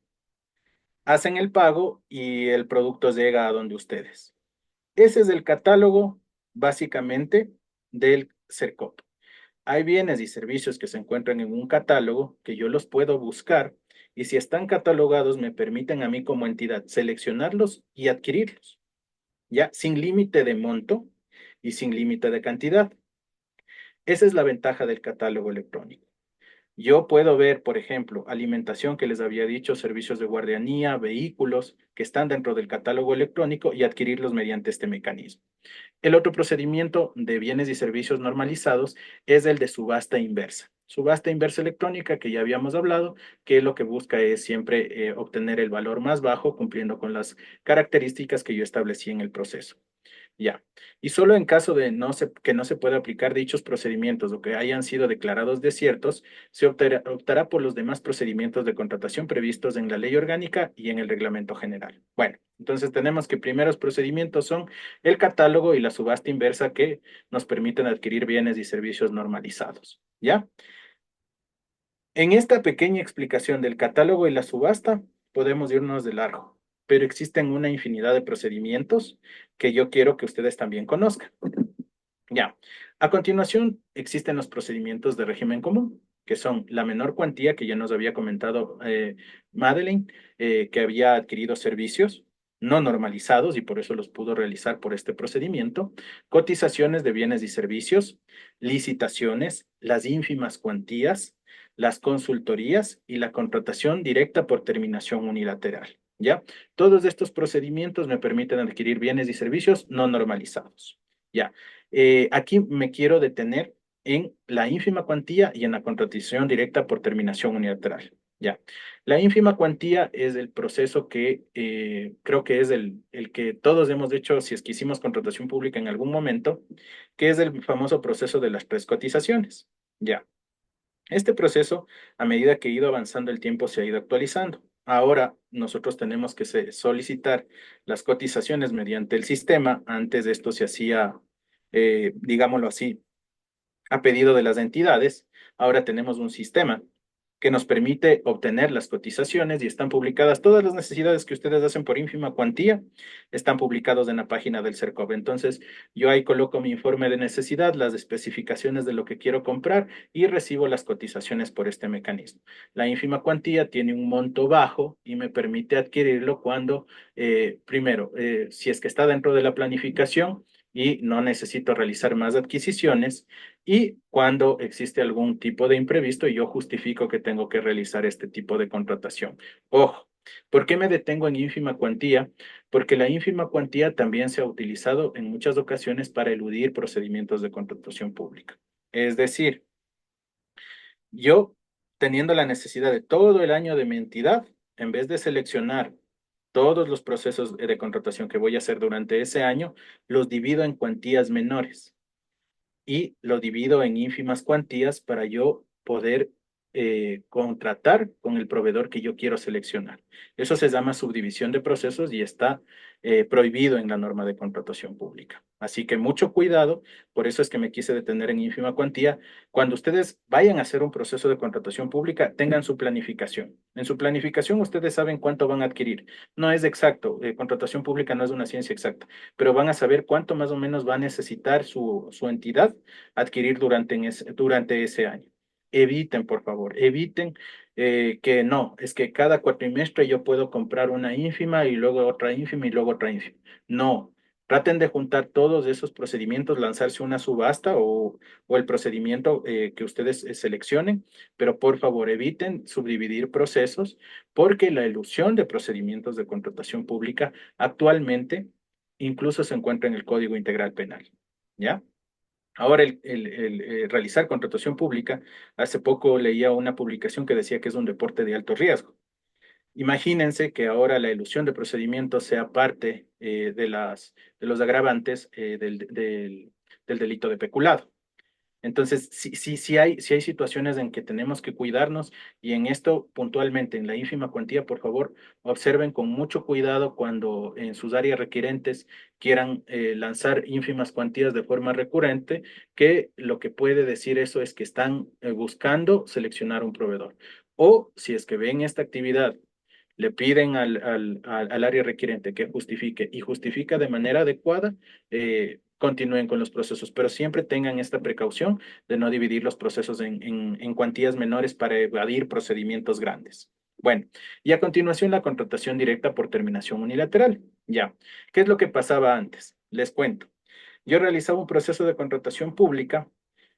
Hacen el pago y el producto llega a donde ustedes. Ese es el catálogo, básicamente, del CERCOP. Hay bienes y servicios que se encuentran en un catálogo que yo los puedo buscar y si están catalogados me permiten a mí como entidad seleccionarlos y adquirirlos, ya sin límite de monto y sin límite de cantidad. Esa es la ventaja del catálogo electrónico. Yo puedo ver, por ejemplo, alimentación que les había dicho, servicios de guardianía, vehículos que están dentro del catálogo electrónico y adquirirlos mediante este mecanismo. El otro procedimiento de bienes y servicios normalizados es el de subasta inversa. Subasta inversa electrónica, que ya habíamos hablado, que lo que busca es siempre obtener el valor más bajo cumpliendo con las características que yo establecí en el proceso. Ya. Y solo en caso de que no se pueda aplicar dichos procedimientos o que hayan sido declarados desiertos, se optará por los demás procedimientos de contratación previstos en la ley orgánica y en el reglamento general. Bueno, entonces tenemos que primeros procedimientos son el catálogo y la subasta inversa que nos permiten adquirir bienes y servicios normalizados. ¿Ya? En esta pequeña explicación del catálogo y la subasta, podemos irnos de largo, pero existen una infinidad de procedimientos que yo quiero que ustedes también conozcan. Ya, a continuación existen los procedimientos de régimen común, que son la menor cuantía que ya nos había comentado Madeleine, que había adquirido servicios no normalizados y por eso los pudo realizar por este procedimiento, cotizaciones de bienes y servicios, licitaciones, las ínfimas cuantías, las consultorías y la contratación directa por terminación unilateral. ¿Ya? Todos estos procedimientos me permiten adquirir bienes y servicios no normalizados. ¿Ya? Aquí me quiero detener en la ínfima cuantía y en la contratación directa por terminación unilateral. Ya. La ínfima cuantía es el proceso que creo que es el que todos hemos hecho si es que hicimos contratación pública en algún momento, que es el famoso proceso de las prescotizaciones. Ya. Este proceso, a medida que ha ido avanzando el tiempo, se ha ido actualizando. Ahora nosotros tenemos que solicitar las cotizaciones mediante el sistema. Antes de esto se hacía, digámoslo así, a pedido de las entidades. Ahora tenemos un sistema que nos permite obtener las cotizaciones y están publicadas todas las necesidades que ustedes hacen por ínfima cuantía, están publicados en la página del CERCOP. Entonces, yo ahí coloco mi informe de necesidad, las especificaciones de lo que quiero comprar y recibo las cotizaciones por este mecanismo. La ínfima cuantía tiene un monto bajo y me permite adquirirlo cuando, primero, si es que está dentro de la planificación, y no necesito realizar más adquisiciones y cuando existe algún tipo de imprevisto y yo justifico que tengo que realizar este tipo de contratación. Ojo, ¿por qué me detengo en ínfima cuantía? Porque la ínfima cuantía también se ha utilizado en muchas ocasiones para eludir procedimientos de contratación pública. Es decir, yo teniendo la necesidad de todo el año de mi entidad, en vez de seleccionar todos los procesos de contratación que voy a hacer durante ese año, los divido en cuantías menores y lo divido en ínfimas cuantías para yo poder contratar con el proveedor que yo quiero seleccionar. Eso se llama subdivisión de procesos y está prohibido en la norma de contratación pública. Así que mucho cuidado, por eso es que me quise detener en ínfima cuantía. Cuando ustedes vayan a hacer un proceso de contratación pública, tengan su planificación. En su planificación ustedes saben cuánto van a adquirir. No es exacto, contratación pública no es una ciencia exacta, pero van a saber cuánto más o menos va a necesitar su entidad adquirir durante ese año. Eviten, por favor, eviten que no, es que cada cuatrimestre yo puedo comprar una ínfima y luego otra ínfima y luego otra ínfima. No, traten de juntar todos esos procedimientos, lanzarse una subasta o el procedimiento que ustedes seleccionen, pero por favor eviten subdividir procesos porque la elusión de procedimientos de contratación pública actualmente incluso se encuentra en el Código Integral Penal. ¿Ya? Ahora, realizar contratación pública, hace poco leía una publicación que decía que es un deporte de alto riesgo. Imagínense que ahora la elusión de procedimientos sea parte de los agravantes del delito de peculado. Entonces, sí hay situaciones en que tenemos que cuidarnos y en esto puntualmente, en la ínfima cuantía, por favor, observen con mucho cuidado cuando en sus áreas requerentes quieran lanzar ínfimas cuantías de forma recurrente, que lo que puede decir eso es que están buscando seleccionar un proveedor. O si es que ven esta actividad, le piden al área requerente que justifique y justifica de manera adecuada, continúen con los procesos, pero siempre tengan esta precaución de no dividir los procesos en cuantías menores para evadir procedimientos grandes. Bueno, y a continuación la contratación directa por terminación unilateral. Ya, ¿qué es lo que pasaba antes? Les cuento. Yo realizaba un proceso de contratación pública,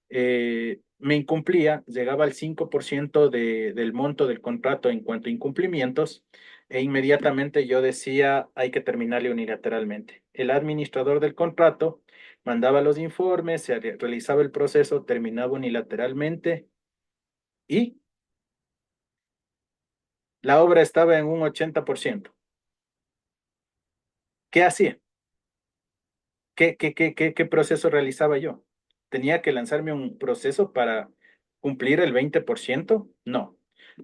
me incumplía, llegaba al 5% del monto del contrato en cuanto a incumplimientos, e inmediatamente yo decía, hay que terminarle unilateralmente. El administrador del contrato mandaba los informes, se realizaba el proceso, terminaba unilateralmente y la obra estaba en un 80%. ¿Qué hacía? ¿Qué proceso realizaba yo? ¿Tenía que lanzarme un proceso para cumplir el 20%? No.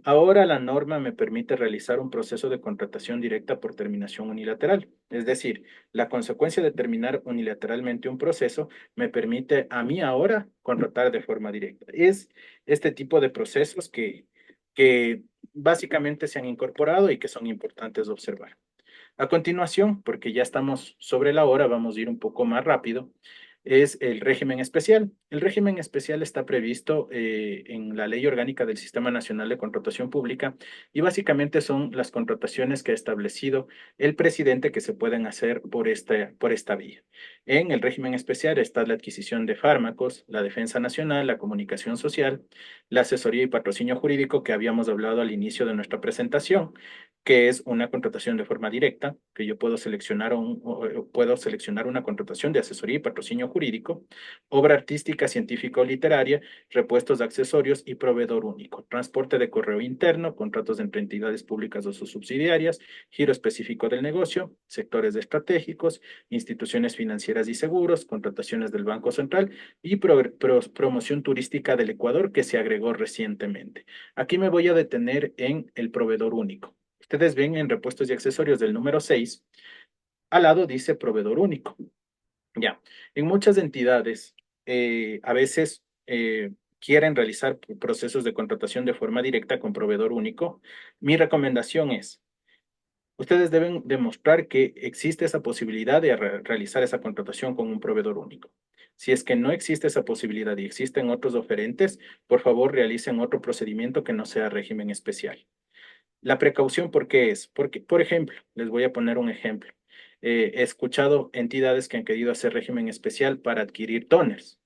Ahora la norma me permite realizar un proceso de contratación directa por terminación unilateral. Es decir, la consecuencia de terminar unilateralmente un proceso me permite a mí ahora contratar de forma directa. Es este tipo de procesos que básicamente se han incorporado y que son importantes de observar. A continuación, porque ya estamos sobre la hora, vamos a ir un poco más rápido, es el régimen especial. El régimen especial está previsto en la Ley Orgánica del Sistema Nacional de Contratación Pública y básicamente son las contrataciones que ha establecido el presidente que se pueden hacer por esta vía. En el régimen especial está la adquisición de fármacos, la defensa nacional, la comunicación social, la asesoría y patrocinio jurídico que habíamos hablado al inicio de nuestra presentación, que es una contratación de forma directa, que yo puedo puedo seleccionar una contratación de asesoría y patrocinio jurídico, obra artística, científica o literaria, repuestos de accesorios y proveedor único, transporte de correo interno, contratos entre entidades públicas o sus subsidiarias, giro específico del negocio, sectores estratégicos, instituciones financieras y seguros, contrataciones del Banco Central y promoción turística del Ecuador que se agregó recientemente. Aquí me voy a detener en el proveedor único. Ustedes ven en repuestos y accesorios del número 6, al lado dice proveedor único. Ya, en muchas entidades a veces quieren realizar procesos de contratación de forma directa con proveedor único. Mi recomendación es, ustedes deben demostrar que existe esa posibilidad de realizar esa contratación con un proveedor único. Si es que no existe esa posibilidad y existen otros oferentes, por favor realicen otro procedimiento que no sea régimen especial. La precaución, ¿por qué es? Porque, por ejemplo, les voy a poner un ejemplo. He escuchado entidades que han querido hacer régimen especial para adquirir toners,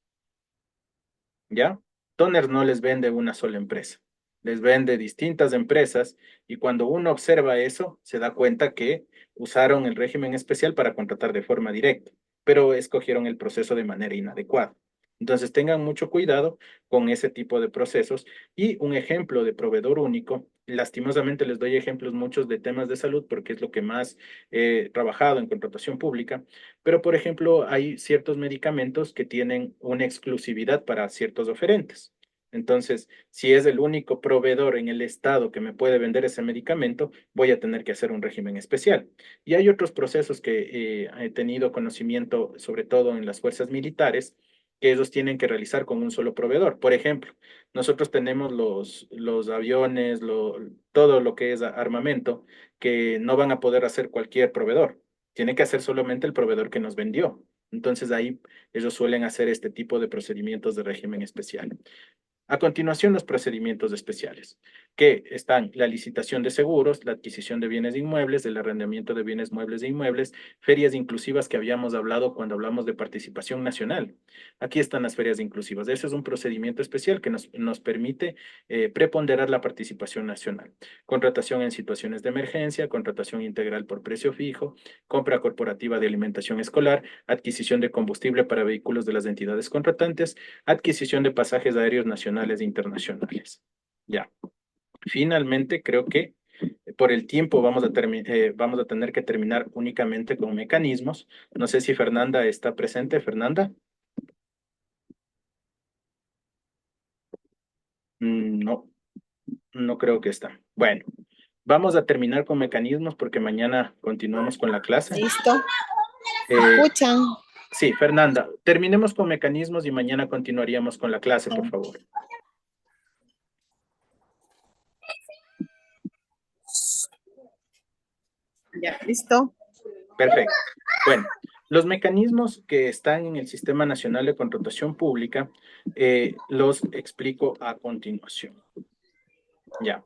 ¿ya? Toners no les vende una sola empresa, les vende distintas empresas y cuando uno observa eso, se da cuenta que usaron el régimen especial para contratar de forma directa, pero escogieron el proceso de manera inadecuada. Entonces tengan mucho cuidado con ese tipo de procesos y un ejemplo de proveedor único. Lastimosamente les doy ejemplos muchos de temas de salud porque es lo que más he trabajado en contratación pública, pero por ejemplo hay ciertos medicamentos que tienen una exclusividad para ciertos oferentes. Entonces, si es el único proveedor en el estado que me puede vender ese medicamento, voy a tener que hacer un régimen especial. Y hay otros procesos que he tenido conocimiento, sobre todo en las fuerzas militares, que ellos tienen que realizar con un solo proveedor. Por ejemplo, nosotros tenemos los aviones, todo lo que es armamento, que no van a poder hacer cualquier proveedor. Tiene que hacer solamente el proveedor que nos vendió. Entonces ahí ellos suelen hacer este tipo de procedimientos de régimen especial. A continuación, los procedimientos especiales, que están la licitación de seguros, la adquisición de bienes inmuebles, el arrendamiento de bienes muebles e inmuebles, ferias inclusivas que habíamos hablado cuando hablamos de participación nacional. Aquí están las ferias inclusivas. Ese es un procedimiento especial que nos permite preponderar la participación nacional. Contratación en situaciones de emergencia, contratación integral por precio fijo, compra corporativa de alimentación escolar, adquisición de combustible para vehículos de las entidades contratantes, adquisición de pasajes aéreos nacionales e internacionales. Ya. Finalmente, creo que por el tiempo vamos a tener que terminar únicamente con mecanismos. No sé si Fernanda está presente. Fernanda. No, no creo que está. Bueno, vamos a terminar con mecanismos porque mañana continuamos con la clase. Listo. Eh, ¿Escuchan? sí, Fernanda, terminemos con mecanismos y mañana continuaríamos con la clase, por favor. Ya, listo. Perfecto. Bueno, los mecanismos que están en el Sistema Nacional de Contratación Pública los explico a continuación. Ya.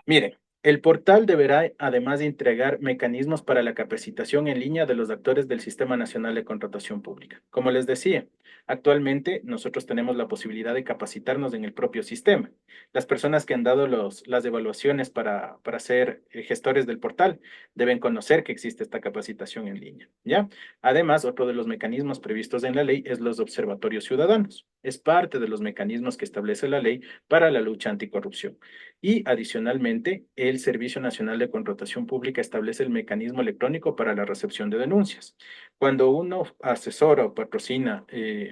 Miren, el portal deberá, además de entregar mecanismos para la capacitación en línea de los actores del Sistema Nacional de Contratación Pública. Como les decía, actualmente nosotros tenemos la posibilidad de capacitarnos en el propio sistema. Las personas que han dado las evaluaciones para ser gestores del portal deben conocer que existe esta capacitación en línea, ¿ya? Además, otro de los mecanismos previstos en la ley es los observatorios ciudadanos. Es parte de los mecanismos que establece la ley para la lucha anticorrupción. Y adicionalmente, el Servicio Nacional de Contratación Pública establece el mecanismo electrónico para la recepción de denuncias. Cuando uno asesora o patrocina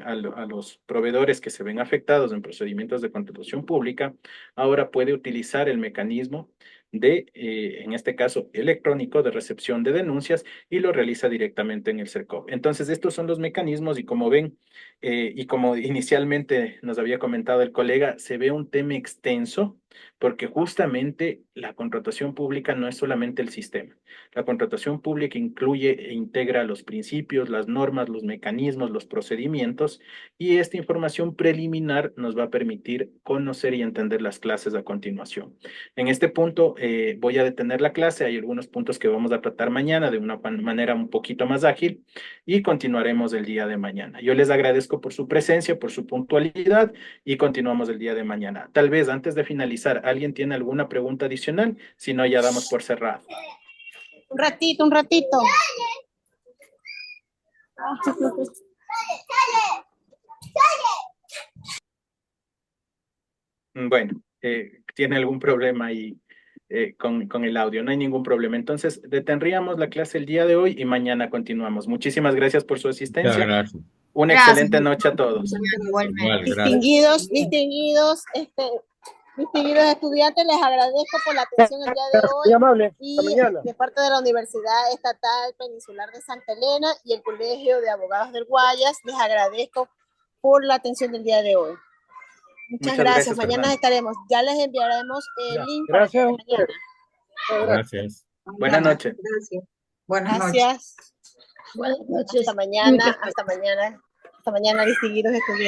a los proveedores que se ven afectados en procedimientos de contratación pública, ahora puede utilizar el mecanismo en este caso, electrónico de recepción de denuncias y lo realiza directamente en el CERCOP. Entonces, estos son los mecanismos y como ven, y como inicialmente nos había comentado el colega, se ve un tema extenso porque justamente la contratación pública no es solamente el sistema. La contratación pública incluye e integra los principios, las normas, los mecanismos, los procedimientos y esta información preliminar nos va a permitir conocer y entender las clases a continuación. En este punto voy a detener la clase, hay algunos puntos que vamos a tratar mañana de una manera un poquito más ágil y continuaremos el día de mañana. Yo les agradezco por su presencia, por su puntualidad y continuamos el día de mañana. Tal vez antes de finalizar, ¿alguien tiene alguna pregunta adicional? Si no, ya damos por cerrado. Un ratito, un ratito. Bueno, ¿tiene algún problema ahí con el audio? No hay ningún problema. Entonces, detendríamos la clase el día de hoy y mañana continuamos. Muchísimas gracias por su asistencia. Gracias. Una excelente noche a todos. Igual, gracias. Distinguidos estudiantes, les agradezco por la atención el día de hoy. Muy amable. Y Hasta mañana. de parte de la Universidad Estatal Peninsular de Santa Elena y el Colegio de Abogados del Guayas, les agradezco por la atención del día de hoy. Muchas gracias. Mañana Fernanda. estaremos. Ya les enviaremos el link Gracias. para mañana. Gracias. Buenas noches. Gracias. Buenas noches. Gracias. Buenas noches. Hasta mañana. Hasta mañana. Hasta mañana, distinguidos estudiantes.